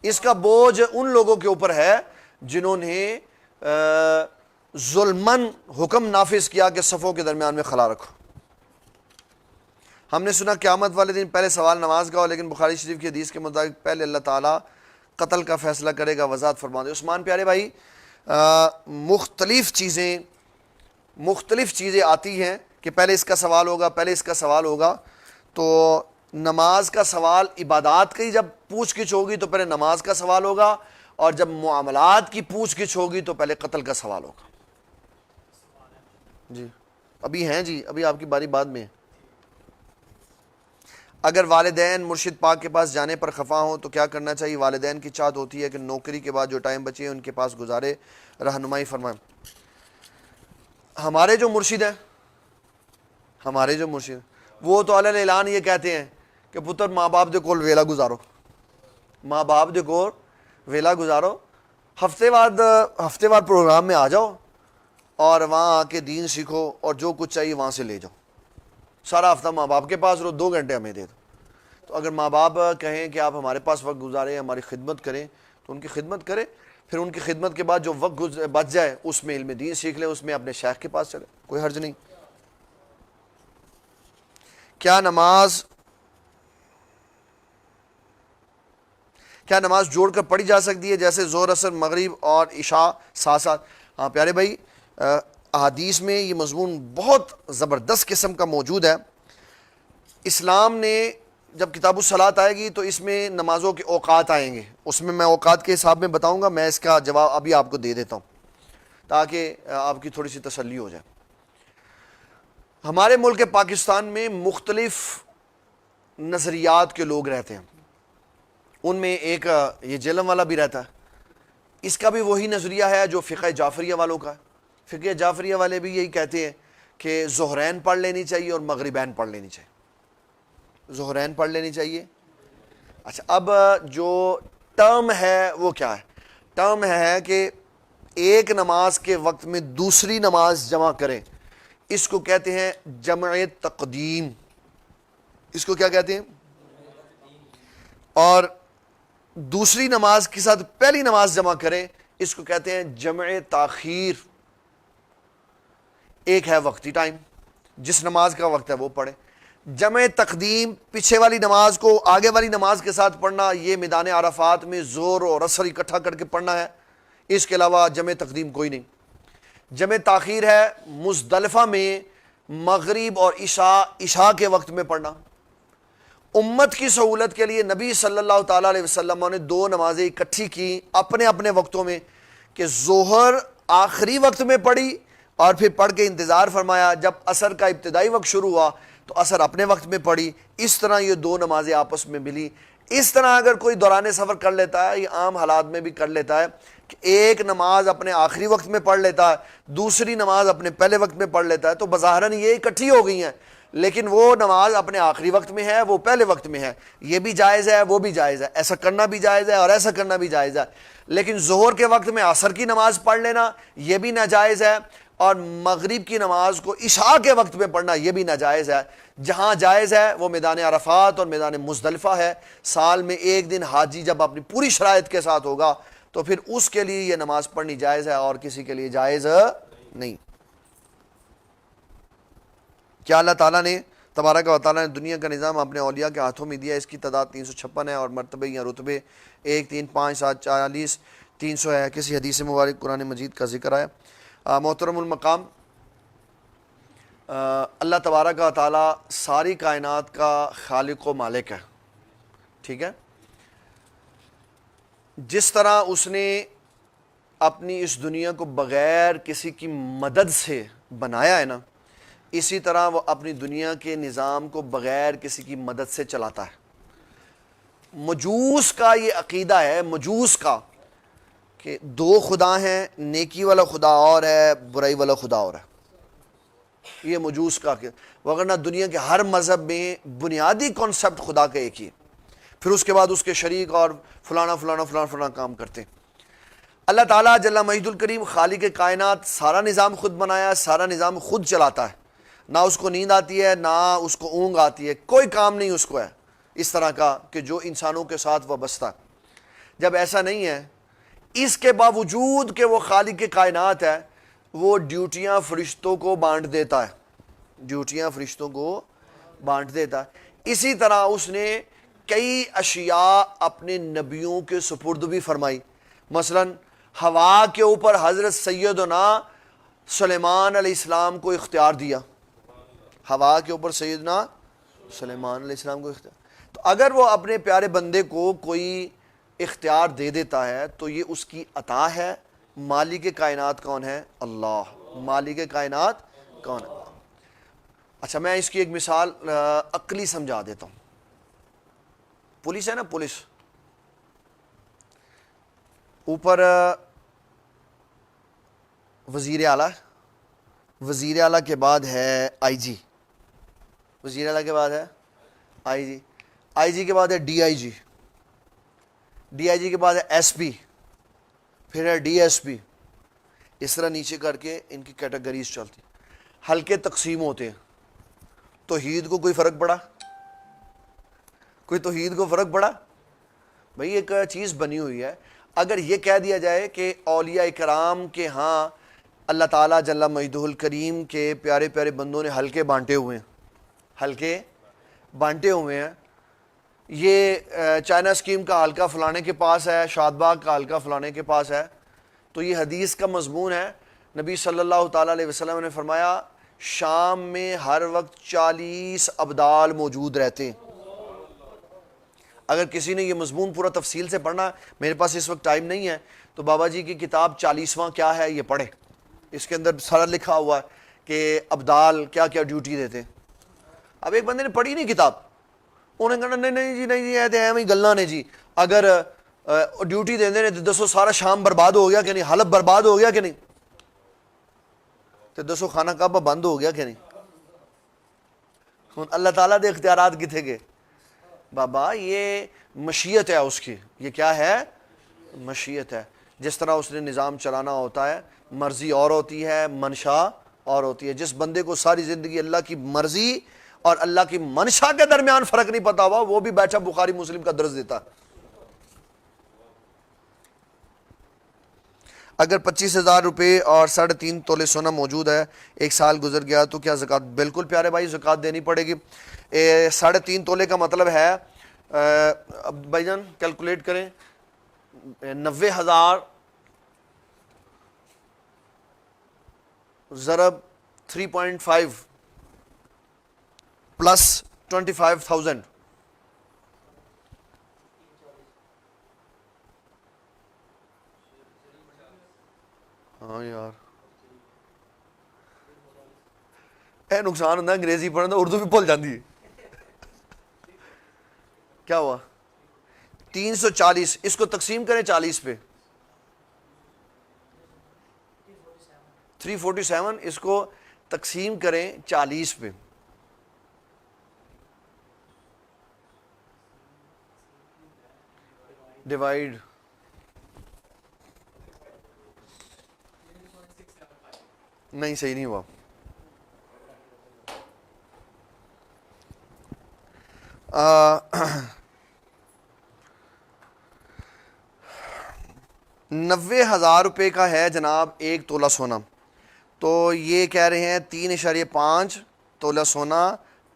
اس کا بوجھ ان لوگوں کے اوپر ہے جنہوں نے ظلمن حکم نافذ کیا کہ صفوں کے درمیان میں خلا رکھو۔ ہم نے سنا قیامت والے دن پہلے سوال نماز کا ہو، لیکن بخاری شریف کی حدیث کے مطابق پہلے اللہ تعالیٰ قتل کا فیصلہ کرے گا۔ وضاحت فرما دیں۔ عثمان پیارے بھائی، مختلف چیزیں آتی ہیں کہ پہلے اس کا سوال ہوگا، پہلے اس کا سوال ہوگا۔ تو نماز کا سوال عبادات کی جب پوچھ گچھ ہوگی تو پہلے نماز کا سوال ہوگا، اور جب معاملات کی پوچھ گچھ ہوگی تو پہلے قتل کا سوال ہوگا۔ جی ابھی ہیں، جی ابھی آپ کی باری بعد میں ہے۔ اگر والدین مرشد پاک کے پاس جانے پر خفا ہوں تو کیا کرنا چاہیے؟ والدین کی چاہت ہوتی ہے کہ نوکری کے بعد جو ٹائم بچے ہیں ان کے پاس گزارے، رہنمائی فرمائیں۔ ہمارے جو مرشد ہیں ہمارے جو مرشد وہ تو علی اعلان یہ کہتے ہیں کہ پتر ماں باپ دے کول ویلا گزارو، ماں باپ دے کول ویلا گزارو، ہفتے وار پروگرام میں آ جاؤ اور وہاں آ کے دین سیکھو اور جو کچھ چاہیے وہاں سے لے جاؤ، سارا ہفتہ ماں باپ کے پاس رہو، 2 گھنٹے ہمیں دے دو۔ تو اگر ماں باپ کہیں کہ آپ ہمارے پاس وقت گزاریں، ہماری خدمت کریں، تو ان کی خدمت کریں، پھر ان کی خدمت کے بعد جو وقت بچ جائے اس میں علم دین سیکھ لیں، اس میں اپنے شیخ کے پاس چلیں، کوئی حرج نہیں۔ کیا نماز جوڑ کر پڑھی جا سکتی ہے، جیسے ظہر، عصر، مغرب اور عشاء ساتھ ساتھ؟ ہاں پیارے بھائی، احادیث میں یہ مضمون بہت زبردست قسم کا موجود ہے۔ اسلام نے جب کتاب الصلاۃ آئے گی تو اس میں نمازوں کے اوقات آئیں گے، اس میں اوقات کے حساب میں بتاؤں گا، میں اس کا جواب ابھی آپ کو دے دیتا ہوں تاکہ آپ کی تھوڑی سی تسلی ہو جائے۔ ہمارے ملک پاکستان میں مختلف نظریات کے لوگ رہتے ہیں، ان میں ایک یہ جہلم والا بھی رہتا ہے، اس کا بھی وہی نظریہ ہے جو فقہ جعفریہ والوں کا ہے۔ فقہ جعفریہ والے بھی یہی کہتے ہیں کہ ظہرین پڑھ لینی چاہیے اور مغربین پڑھ لینی چاہیے، ظہرین پڑھ لینی چاہیے۔ اچھا، اب جو ٹرم ہے وہ کیا ہے؟ ٹرم ہے کہ ایک نماز کے وقت میں دوسری نماز جمع کریں، اس کو کہتے ہیں جمع تقدیم، اس کو کیا کہتے ہیں؟ اور دوسری نماز کے ساتھ پہلی نماز جمع کریں، اس کو کہتے ہیں جمع تاخیر۔ ایک ہے وقتی ٹائم، جس نماز کا وقت ہے وہ پڑھیں۔ جمع تقدیم، پیچھے والی نماز کو آگے والی نماز کے ساتھ پڑھنا، یہ میدان عرفات میں ظہر اور عصر اکٹھا کر کے پڑھنا ہے، اس کے علاوہ جمع تقدیم کوئی نہیں۔ جمع تاخیر ہے مزدلفہ میں مغرب اور عشاء کے وقت میں پڑھنا۔ امت کی سہولت کے لیے نبی صلی اللہ تعالیٰ علیہ وسلم نے 2 نمازیں اکٹھی کی اپنے اپنے وقتوں میں، کہ ظہر آخری وقت میں پڑھی اور پھر پڑھ کے انتظار فرمایا، جب عصر کا ابتدائی وقت شروع ہوا تو عصر اپنے وقت میں پڑھی۔ اس طرح یہ 2 نمازیں آپس میں ملی۔ اس طرح اگر کوئی دوران سفر کر لیتا ہے، یہ عام حالات میں بھی کر لیتا ہے کہ ایک نماز اپنے آخری وقت میں پڑھ لیتا ہے، دوسری نماز اپنے پہلے وقت میں پڑھ لیتا ہے، تو بظاہراً یہ اکٹھی ہو گئی ہیں، لیکن وہ نماز اپنے آخری وقت میں ہے، وہ پہلے وقت میں ہے۔ یہ بھی جائز ہے، وہ بھی جائز ہے، ایسا کرنا بھی جائز ہے اور ایسا کرنا بھی جائز ہے۔ لیکن ظہر کے وقت میں عصر کی نماز پڑھ لینا یہ بھی ناجائز ہے، اور مغرب کی نماز کو عشاء کے وقت میں پڑھنا یہ بھی ناجائز ہے۔ جہاں جائز ہے وہ میدان عرفات اور میدان مزدلفہ ہے۔ سال میں ایک دن حاجی جب اپنی پوری شرائط کے ساتھ ہوگا تو پھر اس کے لیے یہ نماز پڑھنی جائز ہے، اور کسی کے لیے جائز نہیں۔ کیا اللہ تعالیٰ نے تبارک و تعالیٰ نے دنیا کا نظام اپنے اولیاء کے ہاتھوں میں دیا؟ اس کی تعداد 356 ہے، اور مرتبے یا رتبے 1 3 5 7 40 300 ہے۔ کسی حدیث مبارک قرآن مجید کا ذکر آیا؟ محترم المقام، اللہ تبارک و تعالیٰ ساری کائنات کا خالق و مالک ہے، ٹھیک ہے؟ جس طرح اس نے اپنی اس دنیا کو بغیر کسی کی مدد سے بنایا ہے نا، اسی طرح وہ اپنی دنیا کے نظام کو بغیر کسی کی مدد سے چلاتا ہے۔ مجوس کا یہ عقیدہ ہے، مجوس کا، کہ 2 خدا ہیں، نیکی والا خدا اور ہے، برائی والا خدا اور ہے۔ یہ مجوس کا عقیدہ، وگرنہ دنیا کے ہر مذہب میں بنیادی کانسیپٹ خدا کا ایک ہی ہے، پھر اس کے بعد اس کے شریک اور فلانا فلانا فلانا فلانا کام کرتے ہیں۔ اللہ تعالیٰ جل مجید الکریم خالق کائنات سارا نظام خود بنایا، سارا نظام خود چلاتا ہے، نہ اس کو نیند آتی ہے نہ اس کو اونگ آتی ہے، کوئی کام نہیں اس کو ہے اس طرح کا کہ جو انسانوں کے ساتھ وابستہ ہے۔ جب ایسا نہیں ہے، اس کے باوجود کہ وہ خالق کائنات ہے، وہ ڈیوٹیاں فرشتوں کو بانٹ دیتا ہے، ڈیوٹیاں فرشتوں کو بانٹ دیتا ہے۔ اسی طرح اس نے کئی اشیاء اپنے نبیوں کے سپرد بھی فرمائی۔ مثلا ہوا کے اوپر حضرت سیدنا سلیمان علیہ السلام کو اختیار دیا، ہوا کے اوپر سیدنا سلیمان علیہ السلام کو اختیار۔ تو اگر وہ اپنے پیارے بندے کو کوئی اختیار دے دیتا ہے تو یہ اس کی عطا ہے۔ مالک کائنات کون ہے؟ اللہ۔ مالک کائنات کون ہے؟ اچھا، میں اس کی ایک مثال عقلی سمجھا دیتا ہوں۔ پولیس ہے نا، پولیس، اوپر وزیر اعلیٰ، وزیر اعلیٰ کے بعد ہے آئی جی، وزیر اعلیٰ کے بعد ہے آئی جی، آئی جی کے بعد ہے D I G, D I جی کے بعد ہے ایس پی، پھر ہے ڈی ایس پی. اس طرح نیچے کر کے ان کی کیٹیگریز چلتی. حلقے تقسیم ہوتے ہیں. توحید کو کوئی فرق پڑا؟ کوئی توحید کو فرق پڑا؟ بھئی ایک چیز بنی ہوئی ہے. اگر یہ کہہ دیا جائے کہ اولیاء کرام کے ہاں اللہ تعالیٰ جل مجدہ الکریم کے پیارے پیارے بندوں نے حلقے بانٹے ہوئے ہیں، حلقے بانٹے ہوئے ہیں، یہ چائنا اسکیم کا حلقہ فلانے کے پاس ہے، شاد باغ کا حلقہ فلانے کے پاس ہے، تو یہ حدیث کا مضمون ہے. نبی صلی اللہ تعالیٰ علیہ وسلم نے فرمایا شام میں ہر وقت 40 ابدال موجود رہتے ہیں. اگر کسی نے یہ مضمون پورا تفصیل سے پڑھنا، میرے پاس اس وقت ٹائم نہیں ہے، تو بابا جی کی کتاب 40واں کیا ہے یہ پڑھے، اس کے اندر سارا لکھا ہوا ہے کہ ابدال کیا کیا ڈیوٹی دیتے. اب ایک بندے نے پڑھی نہیں کتاب، انہیں کہنا نہیں جی نہیں جی ایسے ہی گلاں نے جی، اگر ڈیوٹی دے دیں تو دسو سارا شام برباد ہو گیا کہ نہیں، حلب برباد ہو گیا کہ نہیں، تو دسو خانہ کعبہ بند ہو گیا کہ نہیں. اللہ تعالیٰ دے اختیارات کتنے گئے بابا؟ یہ مشیت ہے اس کی. یہ کیا ہے؟ مشیت ہے. جس طرح اس نے نظام چلانا ہوتا ہے، مرضی اور ہوتی ہے، منشا اور ہوتی ہے. جس بندے کو ساری زندگی اللہ کی مرضی اور اللہ کی منشا کے درمیان فرق نہیں پتا ہوا، وہ بھی بیٹھا بخاری مسلم کا درس دیتا. اگر 25,000 روپے اور 3.5 تولے سونا موجود ہے، 1 سال گزر گیا تو کیا زکوٰۃ؟ بالکل پیارے بھائی زکوٰۃ دینی پڑے گی. 3.5 تولے کا مطلب ہے اب بھائی جان کیلکولیٹ کریں، 90,000 ضرب 3.5 پلس 25,000، ہاں یار اے نقصان ہوتا ہے انگریزی پڑھنا، اردو بھی بھول جاتی ہے. کیا ہوا؟ 340. اس کو تقسیم کریں 40 پہ، 347. اس کو تقسیم کریں 40 پہ، ڈیوائڈ. نہیں صحیح نہیں ہوا. $90,000 کا ہے جناب 1 تولہ سونا، تو یہ کہہ رہے ہیں 3.5 تولہ سونا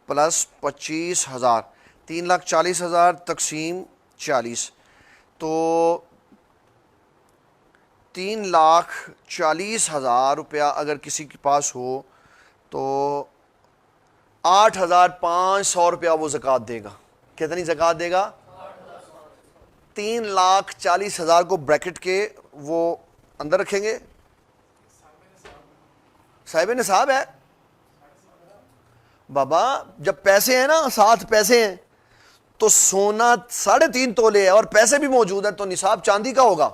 پلس 25,000، 3,40,000 تقسیم 40، تو 3,40,000 روپیہ اگر کسی کے پاس ہو تو 8,500 روپیہ وہ زکوٰۃ دے گا. کتنی زکوٰۃ دے گا؟ 3,40,000 کو بریکٹ کے وہ اندر رکھیں گے. صاحب نصاب ہے بابا. جب پیسے ہیں نا، ساتھ پیسے ہیں، تو سونا 3.5 تولے ہے اور پیسے بھی موجود ہیں، تو نصاب چاندی کا ہوگا.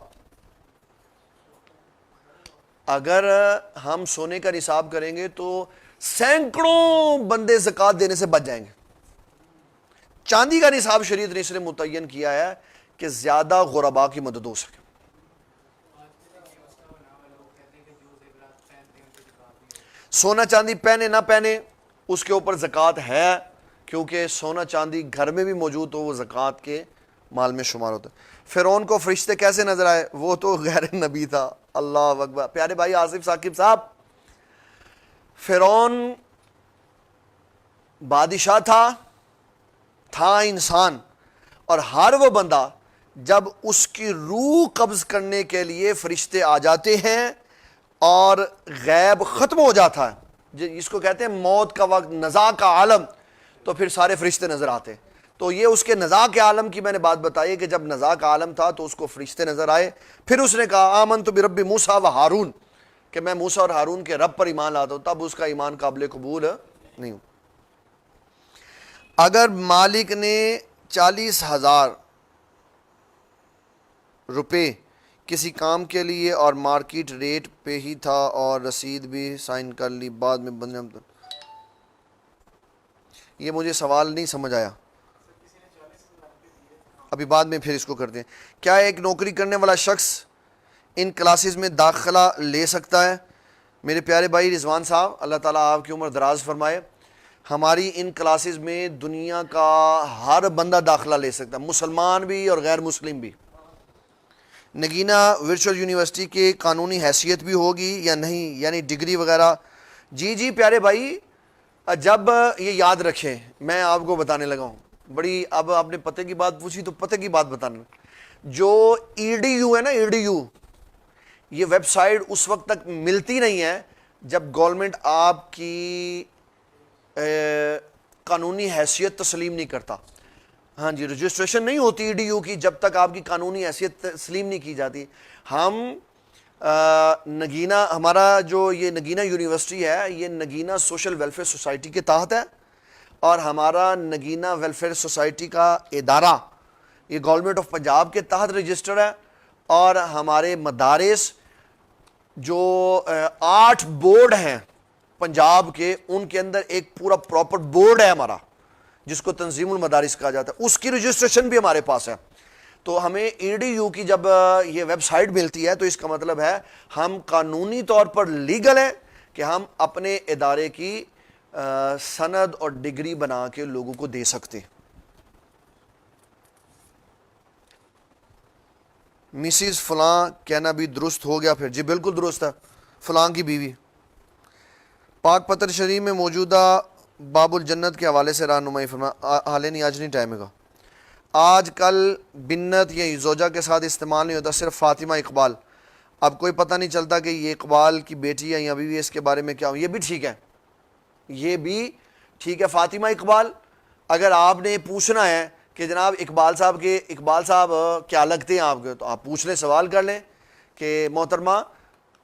اگر ہم سونے کا نصاب کریں گے تو سینکڑوں بندے زکوٰۃ دینے سے بچ جائیں گے. چاندی کا نصاب شریعت نے اس نے متعین کیا ہے کہ زیادہ غرباء کی مدد ہو سکے. سونا چاندی پہنے نہ پہنے اس کے اوپر زکوٰۃ ہے، کیونکہ سونا چاندی گھر میں بھی موجود ہو وہ زکوٰۃ کے مال میں شمار ہوتا ہے. فرعون کو فرشتے کیسے نظر آئے؟ وہ تو غیر نبی تھا. اللہ اکبر. پیارے بھائی آصف ثاقب صاحب، فرعون بادشاہ تھا انسان، اور ہر وہ بندہ جب اس کی روح قبض کرنے کے لیے فرشتے آ جاتے ہیں اور غیب ختم ہو جاتا ہے، جس کو کہتے ہیں موت کا وقت، نزاع کا عالم، تو پھر سارے فرشتے نظر آتے ہیں. تو یہ اس کے نزاع کے عالم کی میں نے بات بتائی کہ جب نزاع کا عالم تھا تو اس کو فرشتے نظر آئے. پھر اس نے کہا آمنت برب موسیٰ و ہارون، کہ میں موسیٰ اور ہارون کے رب پر ایمان لاتا ہوں. تب اس کا ایمان قابل قبول نہیں ہو. اگر مالک نے 40,000 روپے کسی کام کے لیے اور مارکیٹ ریٹ پہ ہی تھا اور رسید بھی سائن کر لی، بعد میں بندے یہ مجھے سوال نہیں سمجھ آیا, ابھی بعد میں پھر اس کو کرتے ہیں. کیا ایک نوکری کرنے والا شخص ان کلاسز میں داخلہ لے سکتا ہے؟ میرے پیارے بھائی رضوان صاحب, اللہ تعالیٰ آپ کی عمر دراز فرمائے. ہماری ان کلاسز میں دنیا کا ہر بندہ داخلہ لے سکتا ہے, مسلمان بھی اور غیر مسلم بھی. نگینہ ورچوئل یونیورسٹی کی قانونی حیثیت بھی ہوگی یا نہیں, یعنی ڈگری وغیرہ؟ جی جی پیارے بھائی, جب یہ یاد رکھیں, میں آپ کو بتانے لگا ہوں بڑی, اب آپ نے پتہ کی بات پوچھی تو پتہ کی بات بتانا. جو EDU ہے نا, EDU, یہ ویب سائٹ اس وقت تک ملتی نہیں ہے جب گورنمنٹ آپ کی قانونی حیثیت تسلیم نہیں کرتا. ہاں جی, رجسٹریشن نہیں ہوتی EDU کی جب تک آپ کی قانونی حیثیت تسلیم نہیں کی جاتی. ہم نگینہ, ہمارا جو یہ نگینہ یونیورسٹی ہے یہ نگینہ سوشل ویلفیئر سوسائٹی کے تحت ہے, اور ہمارا نگینہ ویلفیئر سوسائٹی کا ادارہ یہ گورنمنٹ آف پنجاب کے تحت رجسٹر ہے. اور ہمارے مدارس جو 8 بورڈ ہیں پنجاب کے, ان کے اندر ایک پورا پراپر بورڈ ہے ہمارا جس کو تنظیم المدارس کہا جاتا ہے, اس کی رجسٹریشن بھی ہمارے پاس ہے. تو ہمیں EDU کی جب یہ ویب سائٹ ملتی ہے تو اس کا مطلب ہے ہم قانونی طور پر لیگل ہیں کہ ہم اپنے ادارے کی سند اور ڈگری بنا کے لوگوں کو دے سکتے. مسز فلاں کہنا بھی درست ہو گیا پھر؟ جی بالکل درست ہے, فلاں کی بیوی. پاک پتر شریف میں موجودہ باب الجنت کے حوالے سے رہنمائی فرما. حالے نہیں, آج نہیں ٹائم گا. آج کل بنت یا زوجہ کے ساتھ استعمال نہیں ہوتا, صرف فاطمہ اقبال. اب کوئی پتہ نہیں چلتا کہ یہ اقبال کی بیٹی ہے یا بیوی, اس کے بارے میں کیا ہو. یہ بھی ٹھیک ہے, یہ بھی ٹھیک ہے. فاطمہ اقبال, اگر آپ نے پوچھنا ہے کہ جناب اقبال صاحب کیا لگتے ہیں آپ کے, تو آپ پوچھ لیں, سوال کر لیں کہ محترمہ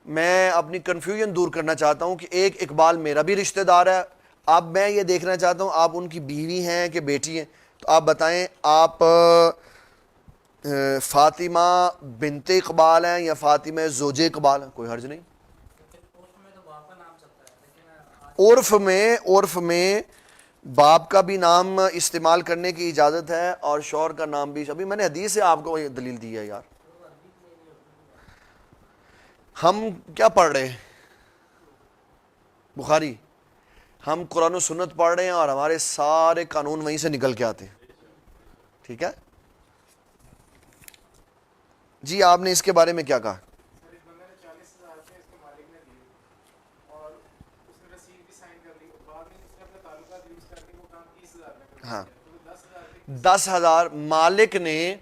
میں اپنی کنفیوژن دور کرنا چاہتا ہوں کہ ایک اقبال میرا بھی رشتہ دار ہے, اب میں یہ دیکھنا چاہتا ہوں آپ ان کی بیوی ہیں کہ بیٹی ہیں, تو آپ بتائیں آپ فاطمہ بنت اقبال ہیں یا فاطمہ زوج اقبال ہیں؟ کوئی حرج نہیں. عرف میں باپ کا بھی نام استعمال کرنے کی اجازت ہے اور شوہر کا نام بھی. ابھی میں نے حدیث سے آپ کو یہ دلیل دی ہے یار. ہم کیا پڑھ رہے ہیں؟ بخاری. ہم قرآن و سنت پڑھ رہے ہیں اور ہمارے سارے قانون وہیں سے نکل کے آتے ہیں. ٹھیک ہے جی, آپ نے اس کے بارے میں کیا کہا؟ ہاں 10,000 مالک نے,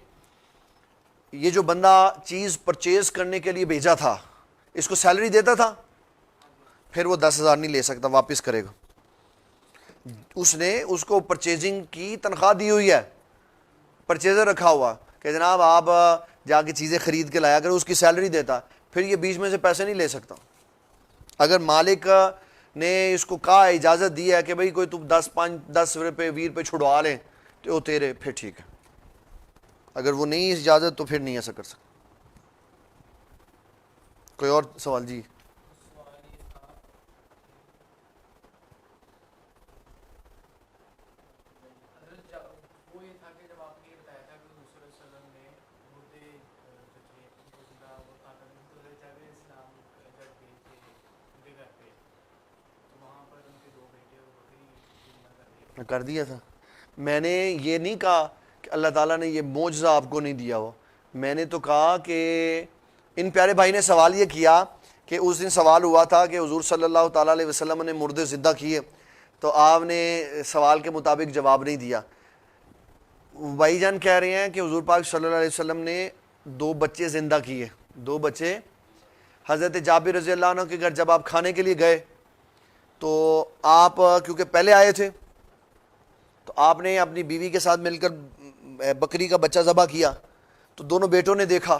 یہ جو بندہ چیز پرچیز کرنے کے لیے بھیجا تھا اس کو سیلری دیتا تھا, پھر وہ 10,000 نہیں لے سکتا, واپس کرے گا. اس نے اس کو پرچیزنگ کی تنخواہ دی ہوئی ہے, پرچیزر رکھا ہوا کہ جناب آپ جا کے چیزیں خرید کے لایا کرے, اس کی سیلری دیتا, پھر یہ بیچ میں سے پیسے نہیں لے سکتا. اگر مالک نے اس کو کہا, اجازت دی ہے کہ بھئی کوئی تم 10 روپے 20 روپے چھڑوا لیں تو وہ تیرے, پھر ٹھیک ہے. اگر وہ نہیں اجازت تو پھر نہیں ایسا کر سکتا. کوئی اور سوال؟ جی کر دیا تھا. میں نے یہ نہیں کہا کہ اللہ تعالیٰ نے یہ معجزہ آپ کو نہیں دیا ہو, میں نے تو کہا کہ ان پیارے بھائی نے سوال یہ کیا کہ اس دن سوال ہوا تھا کہ حضور صلی اللہ تعالیٰ علیہ وسلم نے مردے زندہ کیے, تو آپ نے سوال کے مطابق جواب نہیں دیا. بھائی جان کہہ رہے ہیں کہ حضور پاک صلی اللہ علیہ وسلم نے 2 بچے زندہ کیے, 2 بچے. حضرت جابر رضی اللہ عنہ کے گھر جب آپ کھانے کے لیے گئے تو آپ کیونکہ پہلے آئے تھے تو آپ نے اپنی بیوی کے ساتھ مل کر بکری کا بچہ ذبح کیا, تو دونوں بیٹوں نے دیکھا.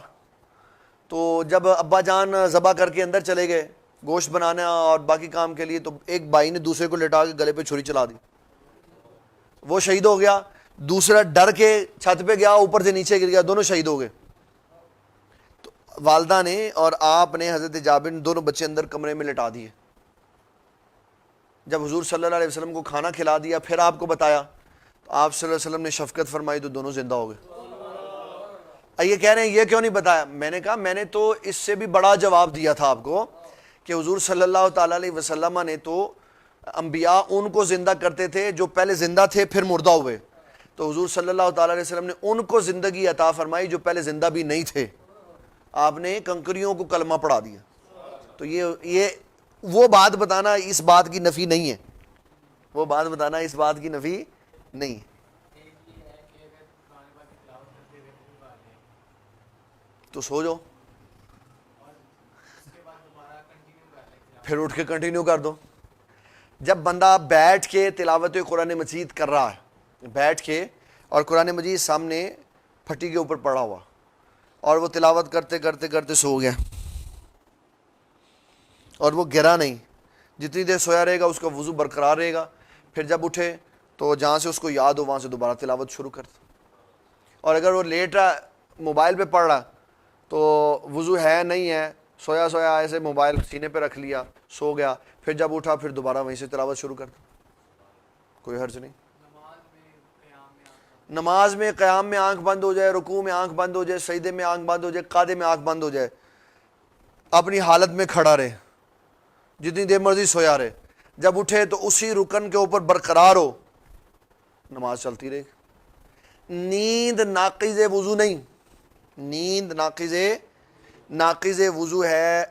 تو جب ابا جان ذبح کر کے اندر چلے گئے گوشت بنانا اور باقی کام کے لیے, تو ایک بھائی نے دوسرے کو لٹا کے گلے پہ چھری چلا دی, وہ شہید ہو گیا. دوسرا ڈر کے چھت پہ گیا, اوپر سے نیچے گر گیا, دونوں شہید ہو گئے. تو والدہ نے اور آپ نے حضرت جابر نے دونوں بچے اندر کمرے میں لٹا دیے. جب حضور صلی اللہ علیہ وسلم کو کھانا کھلا دیا پھر آپ کو بتایا تو آپ صلی اللہ علیہ وسلم نے شفقت فرمائی تو دونوں زندہ ہو گئے. یہ کہہ رہے ہیں یہ کیوں نہیں بتایا؟ میں نے کہا میں نے تو اس سے بھی بڑا جواب دیا تھا آپ کو کہ حضور صلی اللہ تعالیٰ علیہ وسلم نے تو انبیاء ان کو زندہ کرتے تھے جو پہلے زندہ تھے پھر مردہ ہوئے، تو حضور صلی اللہ تعالیٰ علیہ وسلم نے ان کو زندگی عطا فرمائی جو پہلے زندہ بھی نہیں تھے. آپ نے کنکریوں کو کلمہ پڑھا دیا. تو یہ وہ بات بتانا اس بات کی نفی نہیں ہے، وہ بات بتانا اس بات کی نفی نہیں ہے. تو سو جاؤ پھر اٹھ کے کنٹینیو کر دو. جب بندہ بیٹھ کے تلاوت قرآن مجید کر رہا ہے، بیٹھ کے اور قرآن مجید سامنے پھٹی کے اوپر پڑا ہوا اور وہ تلاوت کرتے کرتے کرتے سو گیا اور وہ گرا نہیں، جتنی دیر سویا رہے گا اس کا وضو برقرار رہے گا، پھر جب اٹھے تو جہاں سے اس کو یاد ہو وہاں سے دوبارہ تلاوت شروع کر دو. اور اگر وہ لیٹ رہا موبائل پہ پڑھ رہا تو وضو ہے نہیں ہے، سویا سویا ایسے موبائل سینے پہ رکھ لیا سو گیا، پھر جب اٹھا پھر دوبارہ وہیں سے تلاوت شروع کر دو، کوئی حرج نہیں. نماز میں قیام میں آنکھ بند ہو جائے، رکوع میں آنکھ بند ہو جائے، سجدے میں آنکھ بند ہو جائے، قعدے میں آنکھ بند ہو جائے، اپنی حالت میں کھڑا رہے، جتنی دیر مرضی سویا رہے، جب اٹھے تو اسی رکن کے اوپر برقرار ہو، نماز چلتی رہے. نیند ناقض وضو نہیں، نیند ناقض وضو ہے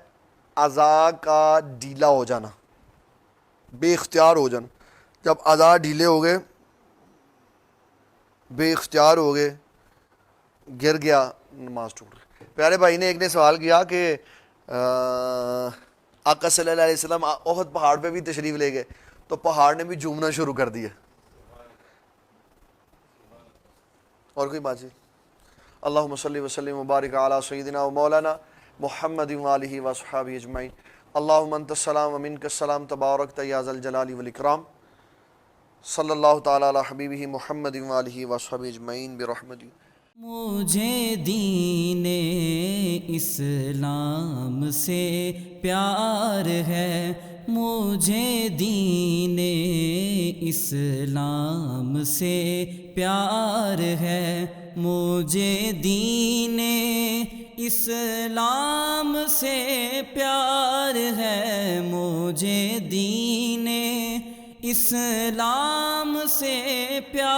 اعضاء کا ڈھیلا ہو جانا، بے اختیار ہو جانا. جب اعضاء ڈھیلے ہو گئے، بے اختیار ہو گئے، گر گیا، نماز ٹوٹ گئی. پیارے بھائی نے ایک نے سوال کیا کہ آقا صلی اللہ علیہ وسلم احد پہاڑ پہ بھی تشریف لے گئے تو پہاڑ نے بھی جھومنا شروع کر دیا. اور کوئی بات نہیں. اللہم صلی وسلم وبارک علی سیدنا و مولانا محمد وآلہ وصحبہ اجمعین. اللہم انت السلام ومنک السلام تبارکت یا ذا الجلال والاکرام. صلی اللہ تعالی علی حبیبہ محمد وآلہ وصحبہ اجمعین برحمتہ. مجھے دین اسلام سے پیار ہے، مجھے دین اسلام سے پیار ہے، مجھے دین اسلام سے پیار ہے، مجھے دین اسلام سے پیار